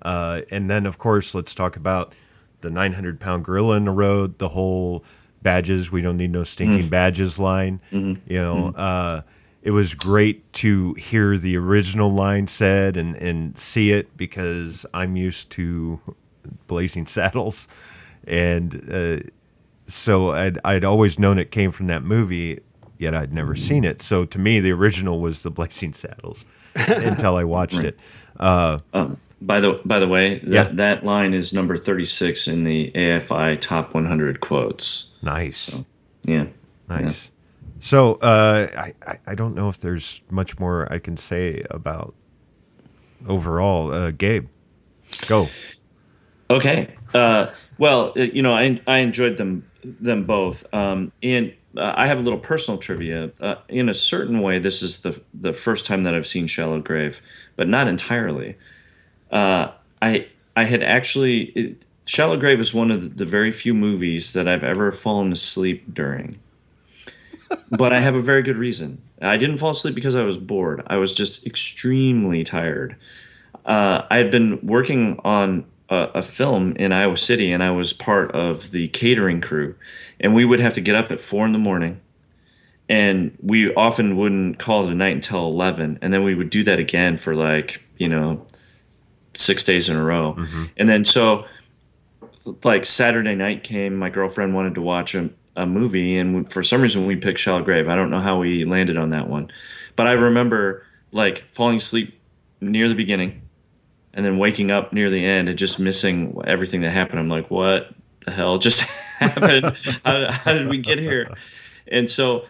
And then, of course, let's talk about the 900-pound gorilla in the road, the whole badges. We don't need no stinking badges line. It was great to hear the original line said and see it because I'm used to Blazing Saddles. And so I'd always known it came from that movie, yet I'd never seen it. So to me, the original was the Blazing Saddles until I watched it. By the way, that line is number 36 in the AFI Top 100 quotes. Nice. So, yeah. Nice. Yeah. So I don't know if there's much more I can say about overall. Gabe, go. Okay. Well, I enjoyed them both. And I have a little personal trivia. In a certain way, this is the first time that I've seen Shallow Grave, but not entirely. I had actually Shallow Grave is one of the very few movies that I've ever fallen asleep during. But I have a very good reason. I didn't fall asleep because I was bored. I was just extremely tired. I had been working on a film in Iowa City, and I was part of the catering crew. And we would have to get up at 4 a.m, and we often wouldn't call it a night until 11. And then we would do that again for 6 days in a row. Mm-hmm. And then so Saturday night came, my girlfriend wanted to watch a movie, and for some reason we picked Shallow Grave. I don't know how we landed on that one, but I remember falling asleep near the beginning and then waking up near the end and just missing everything that happened. I'm like, what the hell just happened? How did we get here? And so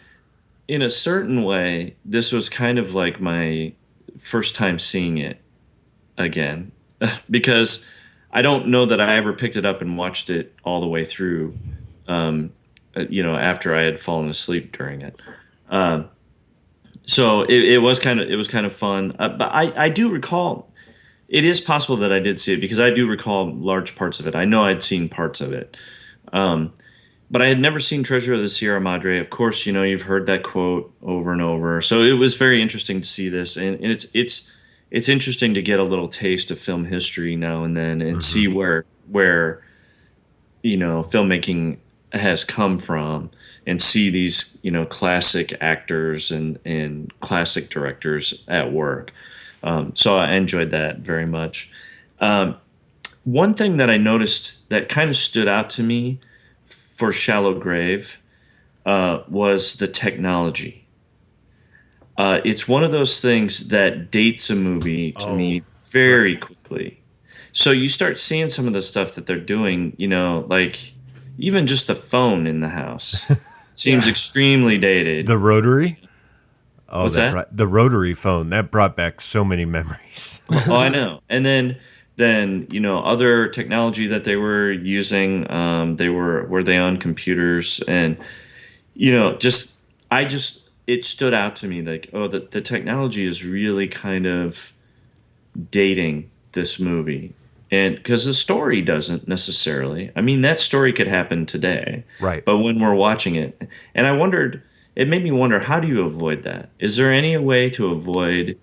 in a certain way, this was kind of like my first time seeing it again, because I don't know that I ever picked it up and watched it all the way through, after I had fallen asleep during it. So it was kind of fun. But I do recall, it is possible that I did see it because I do recall large parts of it. I know I'd seen parts of it. But I had never seen Treasure of the Sierra Madre. Of course, you've heard that quote over and over. So it was very interesting to see this, and it's interesting to get a little taste of film history now and then and see where filmmaking has come from, and see these classic actors and classic directors at work. So I enjoyed that very much. One thing that I noticed that kind of stood out to me for Shallow Grave was the technology. it's one of those things that dates a movie to me very quickly. So you start seeing some of the stuff that they're doing, like even just the phone in the house seems extremely dated. The rotary? Oh, What's that? The rotary phone, that brought back so many memories. Oh, I know. And then other technology that they were using, were they on computers, and it stood out to me like, oh, the technology is really kind of dating this movie. And because the story doesn't necessarily, I mean, that story could happen today, Right. But when we're watching it, and it made me wonder, how do you avoid that? Is there any way to avoid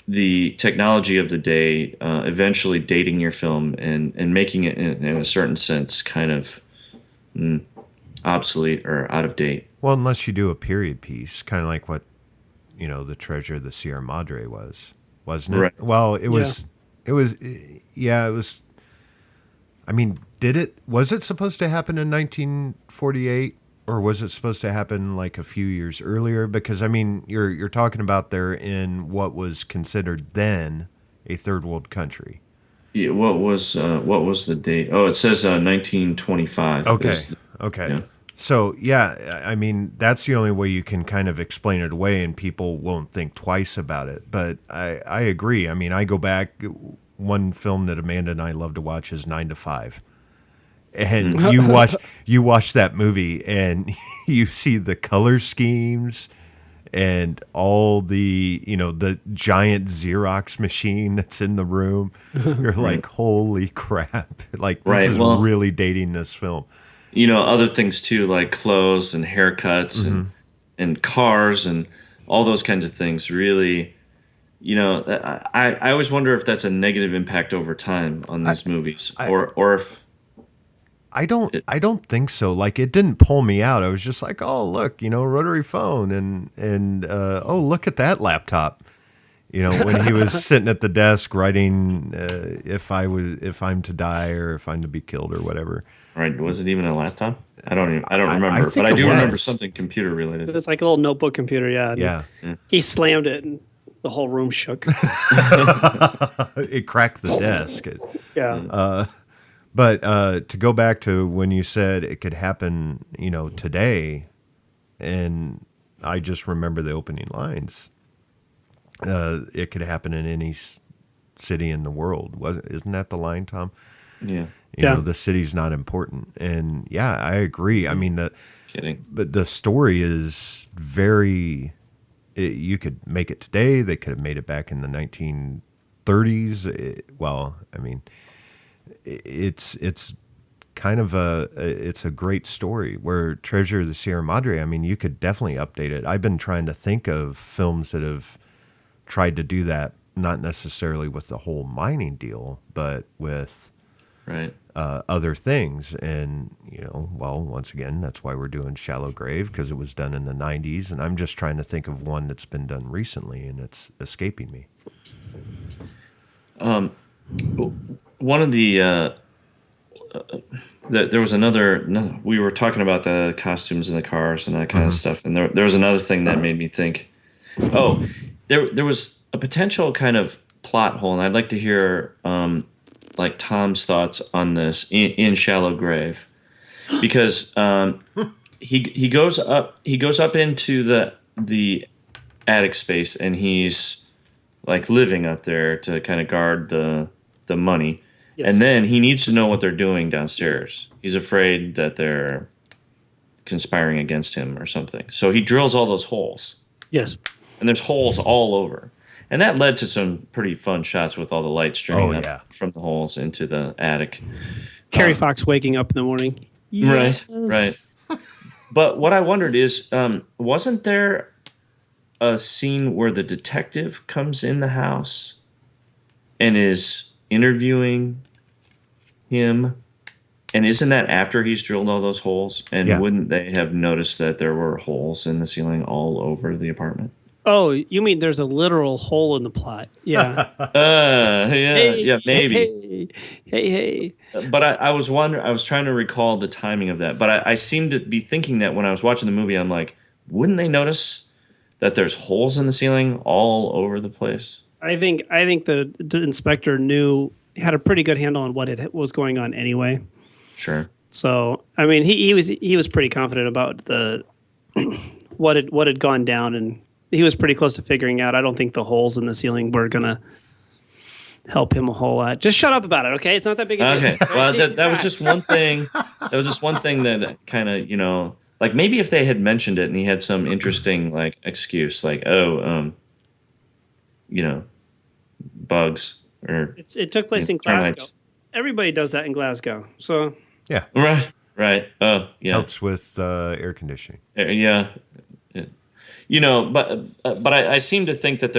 the technology of the day eventually dating your film and making it in a certain sense kind of obsolete or out of date? Well, unless you do a period piece, kind of like what, the Treasure of the Sierra Madre wasn't it? Right. Well, it was, I mean, was it supposed to happen in 1948? Or was it supposed to happen like a few years earlier? Because I mean, you're talking about they're in what was considered then a third world country. Yeah, what was the date? Oh, it says 1925. Okay. Yeah. So yeah, I mean that's the only way you can kind of explain it away, and people won't think twice about it. But I agree. I mean, I go back. One film that Amanda and I love to watch is 9 to 5. And you watch that movie and you see the color schemes and all the the giant Xerox machine that's in the room. You're like, holy crap! Like this is really dating this film. Other things too, like clothes and haircuts and cars and all those kinds of things. Really, I always wonder if that's a negative impact over time on these movies, or if. I don't think so. Like it didn't pull me out. I was just like, oh look, rotary phone and oh look at that laptop. When he was sitting at the desk writing if I'm to die or if I'm to be killed or whatever. Right. Was it even a laptop? I don't remember, but I do remember something computer related. It was like a little notebook computer, yeah. Yeah. He slammed it and the whole room shook. It cracked the desk. Yeah. But to go back to when you said it could happen, today, and I just remember the opening lines. It could happen in any city in the world. Isn't that the line, Tom? Yeah. The city's not important. And yeah, I agree. I mean, Kidding. But the story is very, you could make it today. They could have made it back in the 1930s. It's kind of it's a great story. Where Treasure of the Sierra Madre, I mean, you could definitely update it. I've been trying to think of films that have tried to do that, not necessarily with the whole mining deal, but with other things. And, once again, that's why we're doing Shallow Grave, because it was done in the 90s. And I'm just trying to think of one that's been done recently, and it's escaping me. One of there was another. We were talking about the costumes and the cars and that kind of stuff, and there was another thing that made me think. Oh, there was a potential kind of plot hole, and I'd like to hear like Tom's thoughts on this in Shallow Grave, because he goes up into the attic space, and he's like living up there to kind of guard the money. Yes. And then he needs to know what they're doing downstairs. He's afraid that they're conspiring against him or something. So he drills all those holes. Yes. And there's holes all over. And that led to some pretty fun shots with all the light streaming up from the holes into the attic. Carrie Fox waking up in the morning. Yes. Right. But what I wondered is, wasn't there a scene where the detective comes in the house and is interviewing him, and isn't that after he's drilled all those holes? And wouldn't they have noticed that there were holes in the ceiling all over the apartment? Oh, you mean there's a literal hole in the plot? Yeah. Maybe. Hey. But I was wondering. I was trying to recall the timing of that. But I seemed to be thinking that when I was watching the movie, I'm like, wouldn't they notice that there's holes in the ceiling all over the place. I think the inspector had a pretty good handle on what was going on anyway. Sure. So I mean, he was pretty confident about the what had gone down, and he was pretty close to figuring out. I don't think the holes in the ceiling were gonna help him a whole lot. Just shut up about it, okay? It's not that big a deal. Okay. Well, that was just one thing. That was just one thing that kind of, like maybe if they had mentioned it and he had some interesting like excuse, like, bugs or it took place in Glasgow. termites. Everybody does that in Glasgow. So Yeah. Right. Oh, yeah. Helps with air conditioning. Yeah. But I seem to think that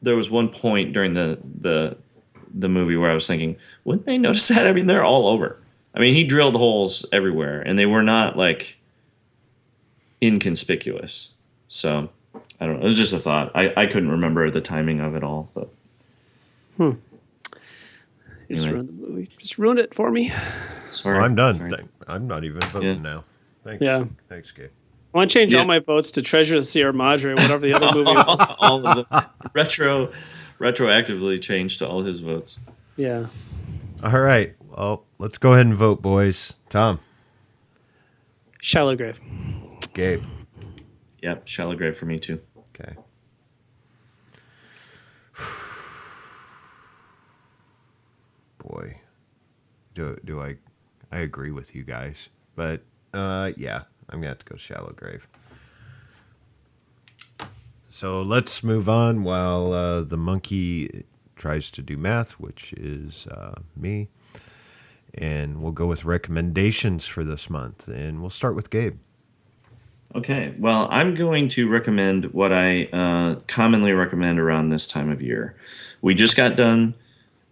there was one point during the movie where I was thinking, wouldn't they notice that? I mean, they're all over. I mean, he drilled holes everywhere, and they were not like inconspicuous. So I don't know. It was just a thought. I couldn't remember the timing of it all, but anyway. Just ruined it for me. Sorry, Well, I'm done. Sorry. I'm not even voting Yeah. now. Thanks. Yeah. Thanks, Gabe. I want to change Yeah. all my votes to Treasure of Sierra Madre or whatever the other movie was. All of them retroactively changed to all his votes. Yeah. All right. Well, let's go ahead and vote, boys. Tom, Shallow Grave. Gabe. Yep, shallow grave for me too. Okay. Boy, do I agree with you guys, but yeah, I'm gonna have to go Shallow Grave. So let's move on while the monkey tries to do math, which is me, and we'll go with recommendations for this month, and we'll start with Gabe. Okay, well, I'm going to recommend what I commonly recommend around this time of year. We just got done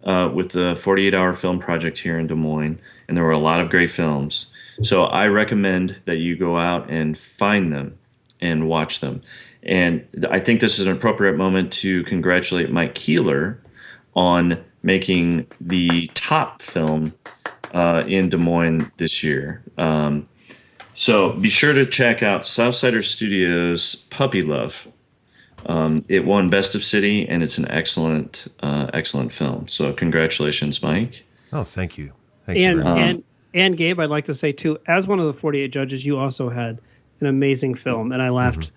with the 48-hour film project here in Des Moines, and there were a lot of great films. So I recommend that you go out and find them and watch them. And I think this is an appropriate moment to congratulate Mike Keeler on making the top film in Des Moines this year. So be sure to check out Southsider Studios' Puppy Love. It won Best of City, and it's an excellent film. So congratulations, Mike. Oh, thank you. Thank you. And very much. and Gabe, I'd like to say too, as one of the 48 judges, you also had an amazing film, and I laughed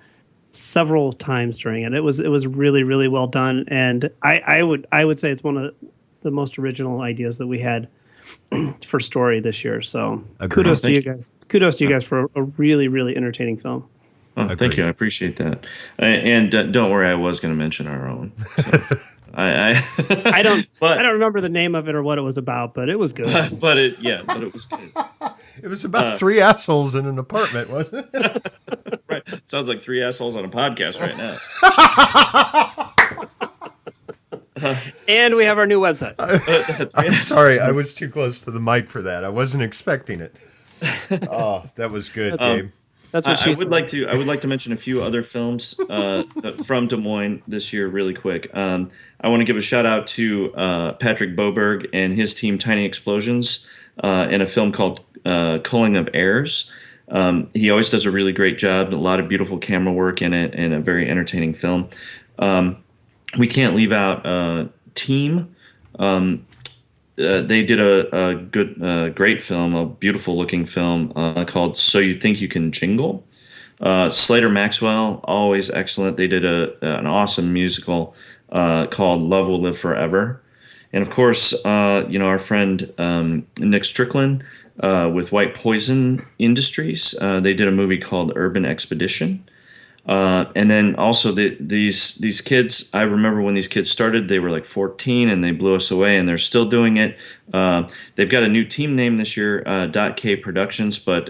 several times during it. It was really, really well done, and I would say it's one of the most original ideas that we had for story this year. So Agreed. kudos to Thank you you. guys. Kudos to you guys for a really, really entertaining film. Oh, thank Agreed. you. I appreciate that. And don't worry, I was going to mention our own. So I don't But- I don't remember the name of it or what it was about, but it was good. but it was good. It was about three assholes in an apartment, wasn't it? Right. Sounds like three assholes on a podcast right now. And we have our new website. I'm sorry, I was too close to the mic for that. I wasn't expecting it. Oh, that was good, Gabe. That's what I she would said. like to mention a few other films from Des Moines this year really quick. I want to give a shout out to Patrick Boberg and his team Tiny Explosions in a film called Culling of Airs. He always does a really great job, a lot of beautiful camera work in it, and a very entertaining film. We can't leave out Team. They did a good, great film, a beautiful looking film called So You Think You Can Jingle. Slater Maxwell, always excellent. They did an awesome musical called Love Will Live Forever. And of course, our friend Nick Strickland with White Poison Industries, they did a movie called Urban Expedition. And then also these kids, I remember when these kids started, they were like 14 and they blew us away, and they're still doing it. They've got a new team name this year, .K Productions, but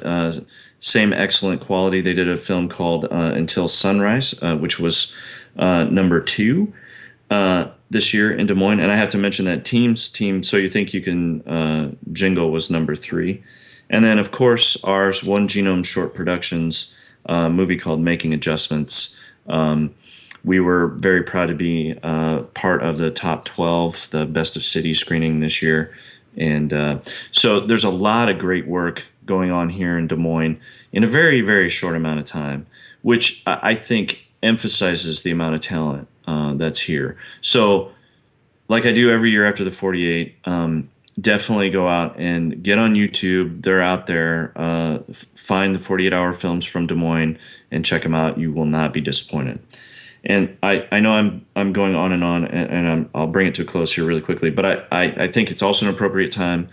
same excellent quality. They did a film called Until Sunrise, which was number 2 this year in Des Moines. And I have to mention that team, So You Think You Can Jingle was number 3. And then, of course, ours, One Genome Short Productions, movie called Making Adjustments. We were very proud to be part of the top 12, the Best of City screening this year. And so there's a lot of great work going on here in Des Moines in a very, very short amount of time. which I think emphasizes the amount of talent that's here. So, like I do every year after the 48, definitely go out and get on YouTube. They're out there. Find the 48-hour films from Des Moines and check them out. You will not be disappointed. And I know I'm going on, and I'll bring it to a close here really quickly. But I think it's also an appropriate time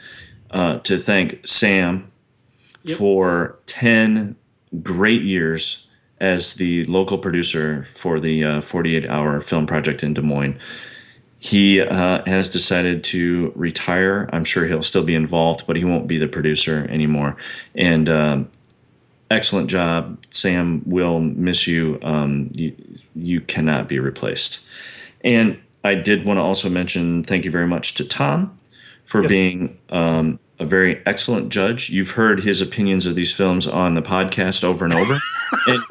to thank Sam for 10 great years as the local producer for the 48-hour film project in Des Moines. He has decided to retire. I'm sure he'll still be involved, but he won't be the producer anymore. And excellent job, Sam. We'll miss you. You cannot be replaced. And I did want to also mention thank you very much to Tom for being a very excellent judge. You've heard his opinions of these films on the podcast over and over, and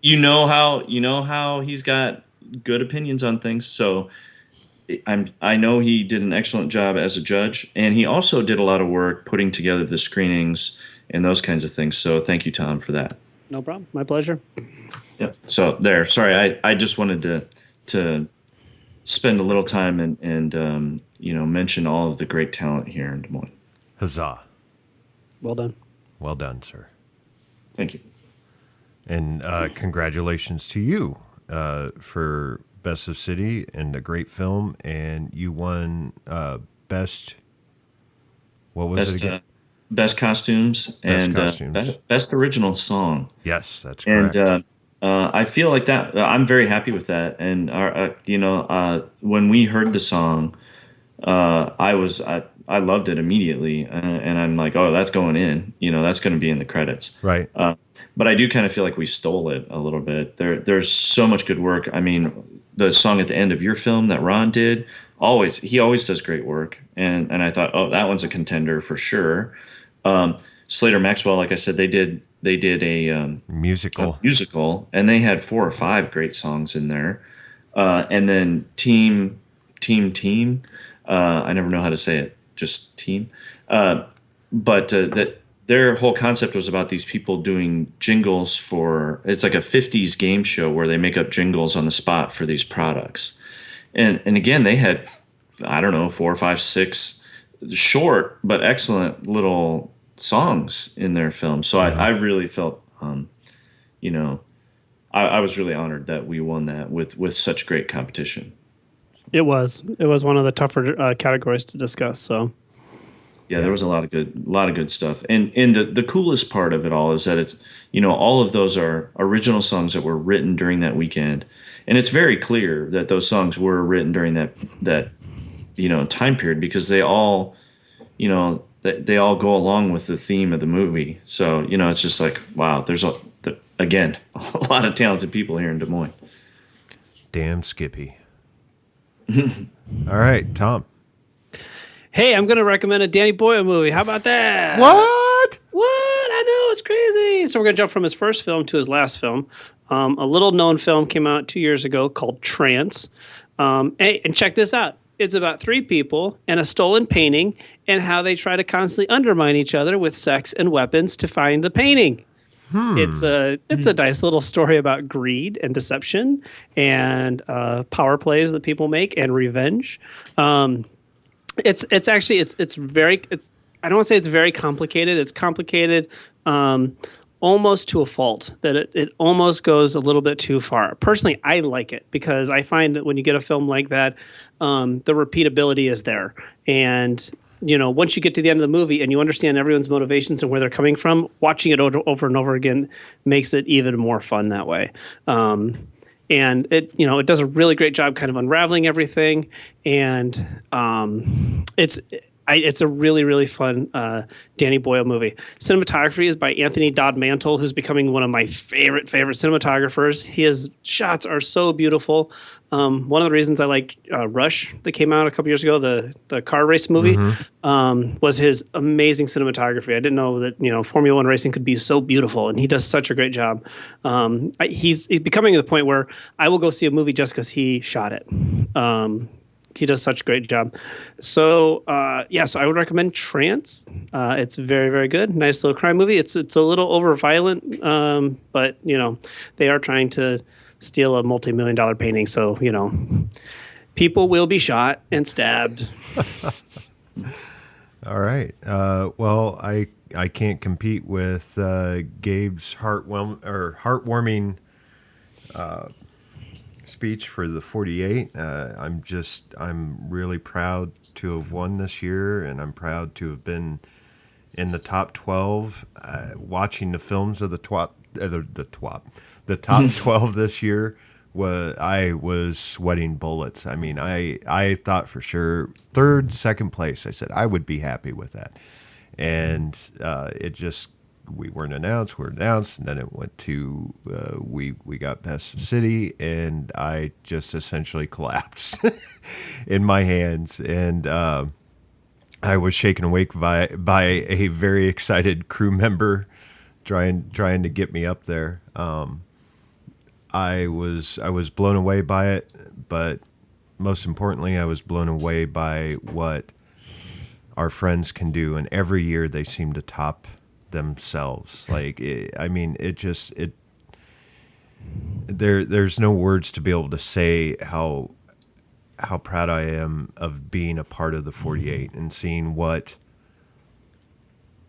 you know how he's got good opinions on things. So I know he did an excellent job as a judge, and he also did a lot of work putting together the screenings and those kinds of things. So thank you, Tom, for that. No problem. My pleasure. Yep. So there. Sorry, I just wanted to spend a little time and mention all of the great talent here in Des Moines. Huzzah. Well done. Well done, sir. Thank you. And congratulations to you for Best of City and a great film. And you won best. What was it again? Best costumes and best original song. Yes, that's correct. And I feel like that. I'm very happy with that. And when we heard the song, I loved it immediately, and I'm like, oh, that's going in. That's going to be in the credits. Right. But I do kind of feel like we stole it a little bit. There's so much good work. I mean, the song at the end of your film that Ron did, he always does great work. And I thought, oh, that one's a contender for sure. Slater Maxwell, like I said, they did a musical, and they had 4 or 5 great songs in there. And then Team. I never know how to say it. Just Team. But that their whole concept was about these people doing jingles for. It's like a 50s game show where they make up jingles on the spot for these products. And again, they had, I don't know, 4, 5, 6 short but excellent little songs in their film. So I really felt, I was really honored that we won that with such great competition. It was one of the tougher categories to discuss. So yeah, there was a lot of good stuff. And the coolest part of it all is that it's, all of those are original songs that were written during that weekend. And it's very clear that those songs were written during that time period, because they all, they all go along with the theme of the movie. So, it's just like, wow, there's again, a lot of talented people here in Des Moines. Damn Skippy. All right, Tom. Hey, I'm going to recommend a Danny Boyle movie. How about that? What? I know, it's crazy. So we're going to jump from his first film to his last film. A little-known film came out 2 years ago called Trance. Hey, and check this out. It's about 3 people and a stolen painting and how they try to constantly undermine each other with sex and weapons to find the painting. It's a nice little story about greed and deception and power plays that people make and revenge. It's very I don't want to say it's very complicated. It's complicated almost to a fault, that it almost goes a little bit too far. Personally, I like it because I find that when you get a film like that, the repeatability is there. And once you get to the end of the movie and you understand everyone's motivations and where they're coming from, watching it over and over again makes it even more fun that way. And it does a really great job kind of unraveling everything. And it's a really, really fun Danny Boyle movie. Cinematography is by Anthony Dodd Mantle, who's becoming one of my favorite cinematographers. His shots are so beautiful. One of the reasons I liked Rush that came out a couple years ago, the car race movie, was his amazing cinematography. I didn't know that Formula One racing could be so beautiful, and he does such a great job. He's becoming to the point where I will go see a movie just because he shot it. he does such a great job. So so I would recommend Trance. It's very, very good. Nice little crime movie. It's a little over violent, but they are trying to steal a multi-million-dollar painting, so people will be shot and stabbed. All right. Well, I can't compete with Gabe's heartwarming speech for the 48. I'm really proud to have won this year, and I'm proud to have been in the top 12. Watching the films of the top 12 this year, I was sweating bullets. I mean, I thought for sure second place. I said I would be happy with that, and we weren't announced. We're announced, and then it went to we got Best City, and I just essentially collapsed in my hands, and I was shaken awake by a very excited crew member trying to get me up there. I was blown away by it, but most importantly, I was blown away by what our friends can do, and every year they seem to top themselves. There's no words to be able to say how proud I am of being a part of the 48 and seeing what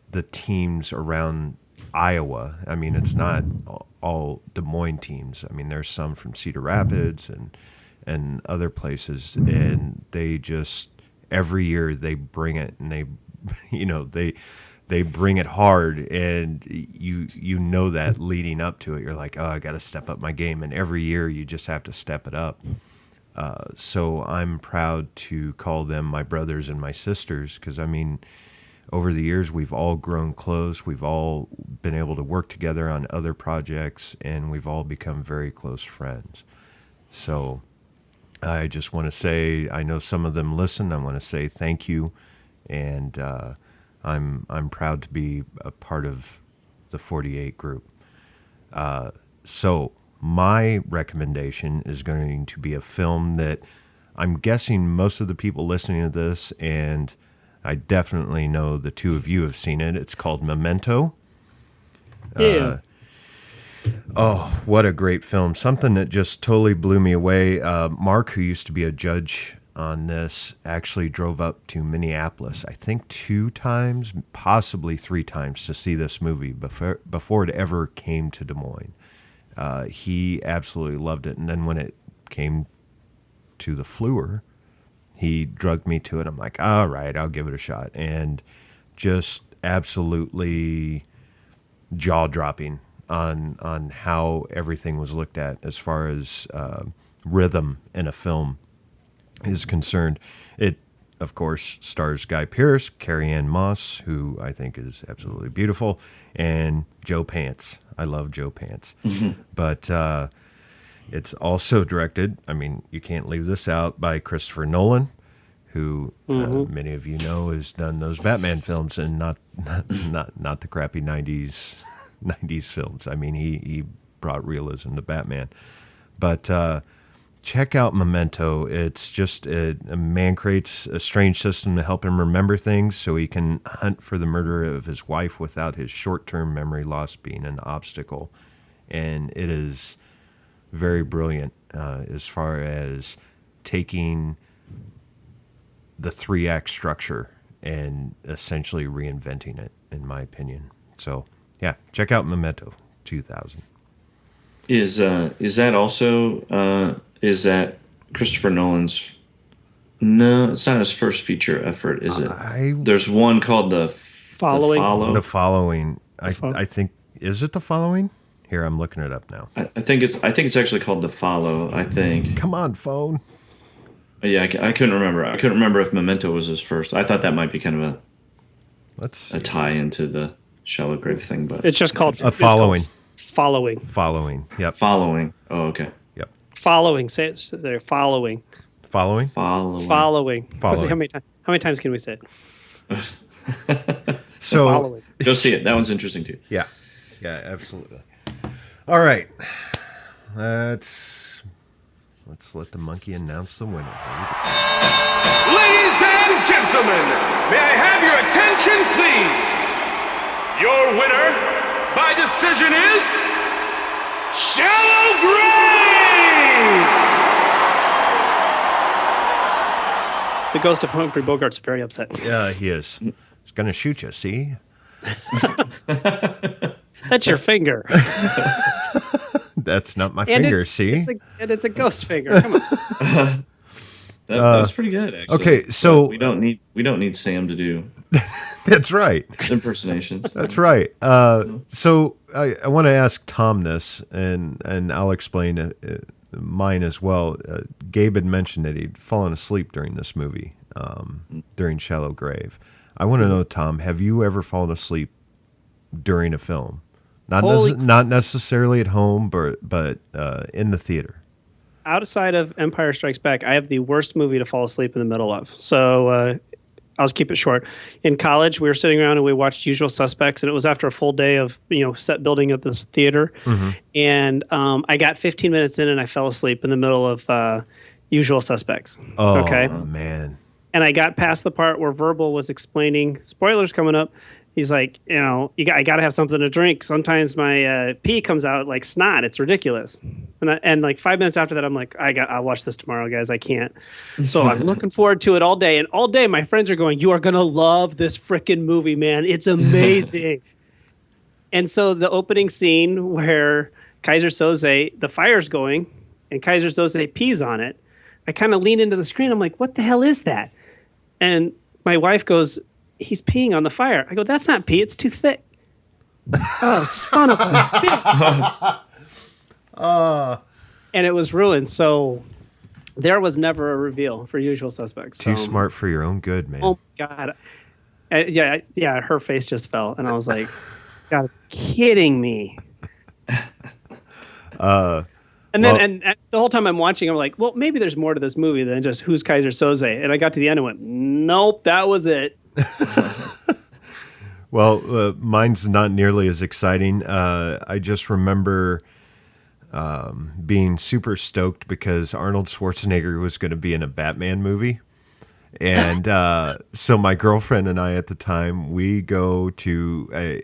the teams around Iowa. I mean, it's not all Des Moines teams. I mean, there's some from Cedar Rapids and other places, and they just every year they bring it, and they bring it hard, and you know that leading up to it, you're like, oh, I got to step up my game, and every year you just have to step it up. So I'm proud to call them my brothers and my sisters, because I mean, over the years, we've all grown close. We've all been able to work together on other projects, and we've all become very close friends. So I just want to say, I know some of them listen. I want to say thank you, and I'm proud to be a part of the 48 group. So my recommendation is going to be a film that I'm guessing most of the people listening to this, and I definitely know the two of you have seen it. It's called Memento. Yeah. Oh, what a great film. Something that just totally blew me away. Mark, who used to be a judge on this, actually drove up to Minneapolis, I think 2 times, possibly 3 times, to see this movie before it ever came to Des Moines. He absolutely loved it. And then when it came to the Fleur, he drugged me to it. I'm like, all right, I'll give it a shot. And just absolutely jaw-dropping on how everything was looked at as far as rhythm in a film is concerned. It, of course, stars Guy Pearce, Carrie-Anne Moss, who I think is absolutely beautiful, and Joe Pants. I love Joe Pants. Mm-hmm. But it's also directed, I mean, you can't leave this out, by Christopher Nolan, who many of you know has done those Batman films, and not the crappy 90s films. I mean, he brought realism to Batman. But check out Memento. It's just a man creates a strange system to help him remember things so he can hunt for the murderer of his wife without his short-term memory loss being an obstacle. And it is very brilliant as far as taking the 3-act structure and essentially reinventing it, in my opinion. So, yeah, check out Memento 2000. Is that also is that Christopher Nolan's? No, it's not his first feature effort, is it? There's one called The Following. The Following. I think, is it The Following? Here, I'm looking it up now. I think it's actually called The Follow. I think. Come on, phone. Yeah, I couldn't remember. I couldn't remember if Memento was his first. I thought that might be kind of a tie into the Shallow Grave thing, but it's just called a Following. Following. Following. Yep. Following. Oh, okay. Yep. Following. Say it there. Following. Following. Following. How many times can we say it? So go see it. That one's interesting too. Yeah. Yeah. Absolutely. All right. Let's Let's let the monkey announce the winner. Here we go. Ladies and gentlemen, may I have your attention, please? Your winner by decision is Shallow Grave! The ghost of Humphrey Bogart's very upset. Yeah, he is. He's going to shoot you, see? That's your finger. That's not my finger, see? It's a ghost finger. Come on. That was pretty good, actually. Okay, so we don't need Sam to do that's right. impersonations. That's right. So I want to ask Tom this, and I'll explain mine as well. Gabe had mentioned that he'd fallen asleep during this movie, during Shallow Grave. I want to know, Tom, have you ever fallen asleep during a film? Not necessarily at home, but in the theater. Outside of Empire Strikes Back, I have the worst movie to fall asleep in the middle of. So I'll just keep it short. In college, we were sitting around and we watched Usual Suspects, and it was after a full day of set building at this theater. Mm-hmm. And I got 15 minutes in and I fell asleep in the middle of Usual Suspects. Oh, okay? Man. And I got past the part where Verbal was explaining, spoilers coming up. He's like, I got to have something to drink. Sometimes my pee comes out like snot. It's ridiculous. And like 5 minutes after that, I'm like, I'll watch this tomorrow, guys. I can't. So I'm looking forward to it all day. And all day, my friends are going, you are going to love this freaking movie, man. It's amazing. And so the opening scene where Kaiser Soze, the fire's going, and Kaiser Soze pees on it, I kind of lean into the screen. I'm like, what the hell is that? And my wife goes, he's peeing on the fire. I go, that's not pee. It's too thick. Oh, son of a bitch. And it was ruined. So there was never a reveal for Usual Suspects. Too smart for your own good, man. Oh, God. Yeah, her face just fell. And I was like, God, kidding me. And the whole time I'm watching, I'm like, well, maybe there's more to this movie than just who's Kaiser Soze. And I got to the end and went, nope, that was it. Well, mine's not nearly as exciting. I just remember being super stoked because Arnold Schwarzenegger was going to be in a Batman movie. And so my girlfriend and I at the time, we go to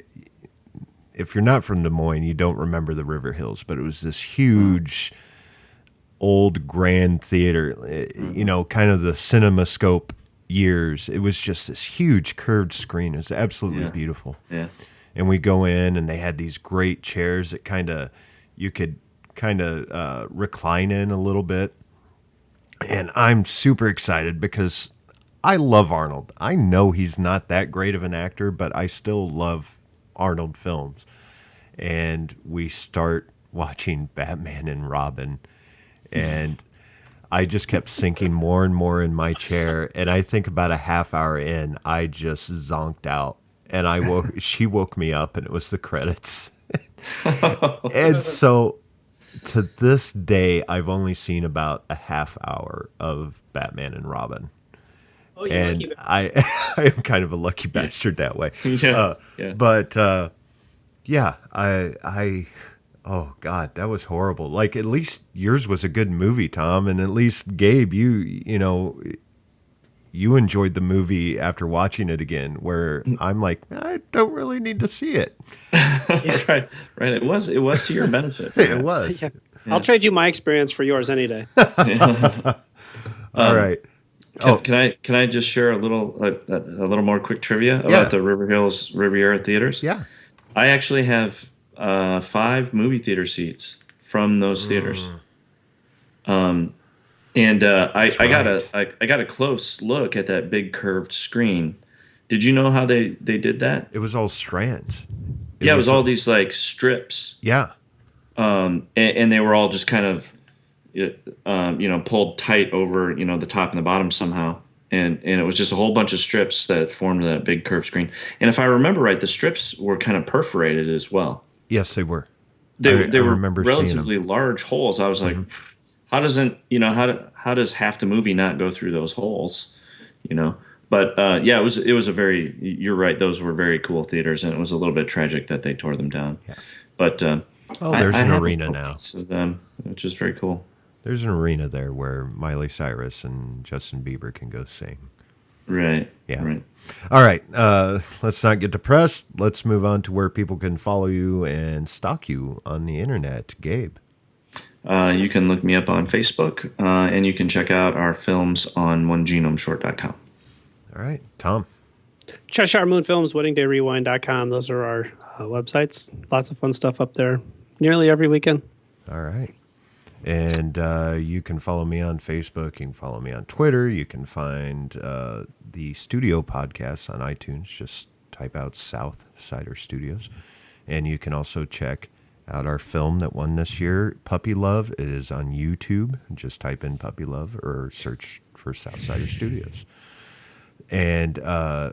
if you're not from Des Moines, you don't remember the River Hills, but it was this huge old grand theater, kind of the CinemaScope years. It was just this huge curved screen. It was absolutely beautiful. Yeah. And we go in and they had these great chairs that you could recline in a little bit. And I'm super excited because I love Arnold. I know he's not that great of an actor, but I still love Arnold films. And we start watching Batman and Robin, and I just kept sinking more and more in my chair. And I think about a half hour in, I just zonked out, and she woke me up, and it was the credits. And so to this day, I've only seen about a half hour of Batman and Robin. Oh, and I am kind of a lucky bastard that way. But oh God, that was horrible. Like, at least yours was a good movie, Tom, and at least Gabe, you enjoyed the movie after watching it again, where I'm like, I don't really need to see it. Right. It was to your benefit. It was. Yeah. I'll trade you my experience for yours any day. All right. Can I just share a little more quick trivia about the River Hills Riviera theaters? Yeah. I actually have 5 movie theater seats from those theaters. I got a close look at that big curved screen. Did you know how they did that? It was all strands. It was all these like strips. Yeah. And they were all just kind of pulled tight over, the top and the bottom somehow. And it was just a whole bunch of strips that formed that big curved screen. And if I remember right, the strips were kind of perforated as well. Yes, they were. They were relatively large holes. I was like, how does half the movie not go through those holes? But it was a very, you're right, those were very cool theaters, and it was a little bit tragic that they tore them down. Yeah. But there's an arena now. Of them, which is very cool. There's an arena there where Miley Cyrus and Justin Bieber can go sing. Right. Yeah. Right. All right. Let's not get depressed. Let's move on to where people can follow you and stalk you on the internet. Gabe. You can look me up on Facebook, and you can check out our films on onegenomeShort.com. All right. Tom. Cheshire Moon Films, WeddingDayRewind.com. Those are our websites. Lots of fun stuff up there nearly every weekend. All right. And you can follow me on Facebook. You can follow me on Twitter. You can find the studio podcasts on iTunes. Just type out South Cider Studios. And you can also check out our film that won this year, Puppy Love. It is on YouTube. Just type in Puppy Love or search for South Cider Studios. And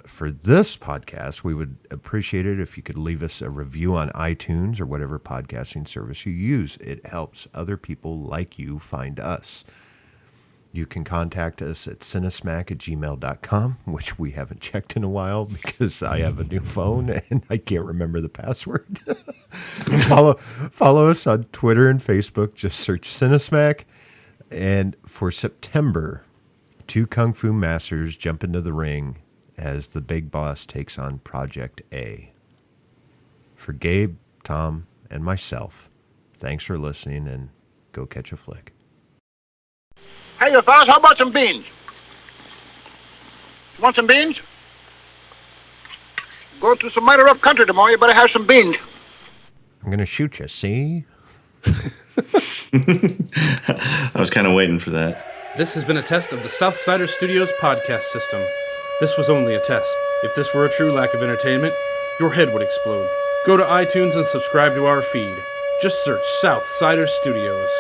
for this podcast, we would appreciate it if you could leave us a review on iTunes or whatever podcasting service you use. It helps other people like you find us. You can contact us at cinesmac@gmail.com, which we haven't checked in a while because I have a new phone and I can't remember the password. Follow us on Twitter and Facebook. Just search Cinesmac. And for September, 2 Kung Fu masters jump into the ring as the big boss takes on Project A. For Gabe, Tom, and myself, thanks for listening and go catch a flick. Hey, you fellas, how about some beans? You want some beans? Go through some mighty rough country tomorrow, you better have some beans. I'm going to shoot you, see? I was kind of waiting for that. This has been a test of the South Cider Studios podcast system. This was only a test. If this were a true lack of entertainment, your head would explode. Go to iTunes and subscribe to our feed. Just search South Cider Studios.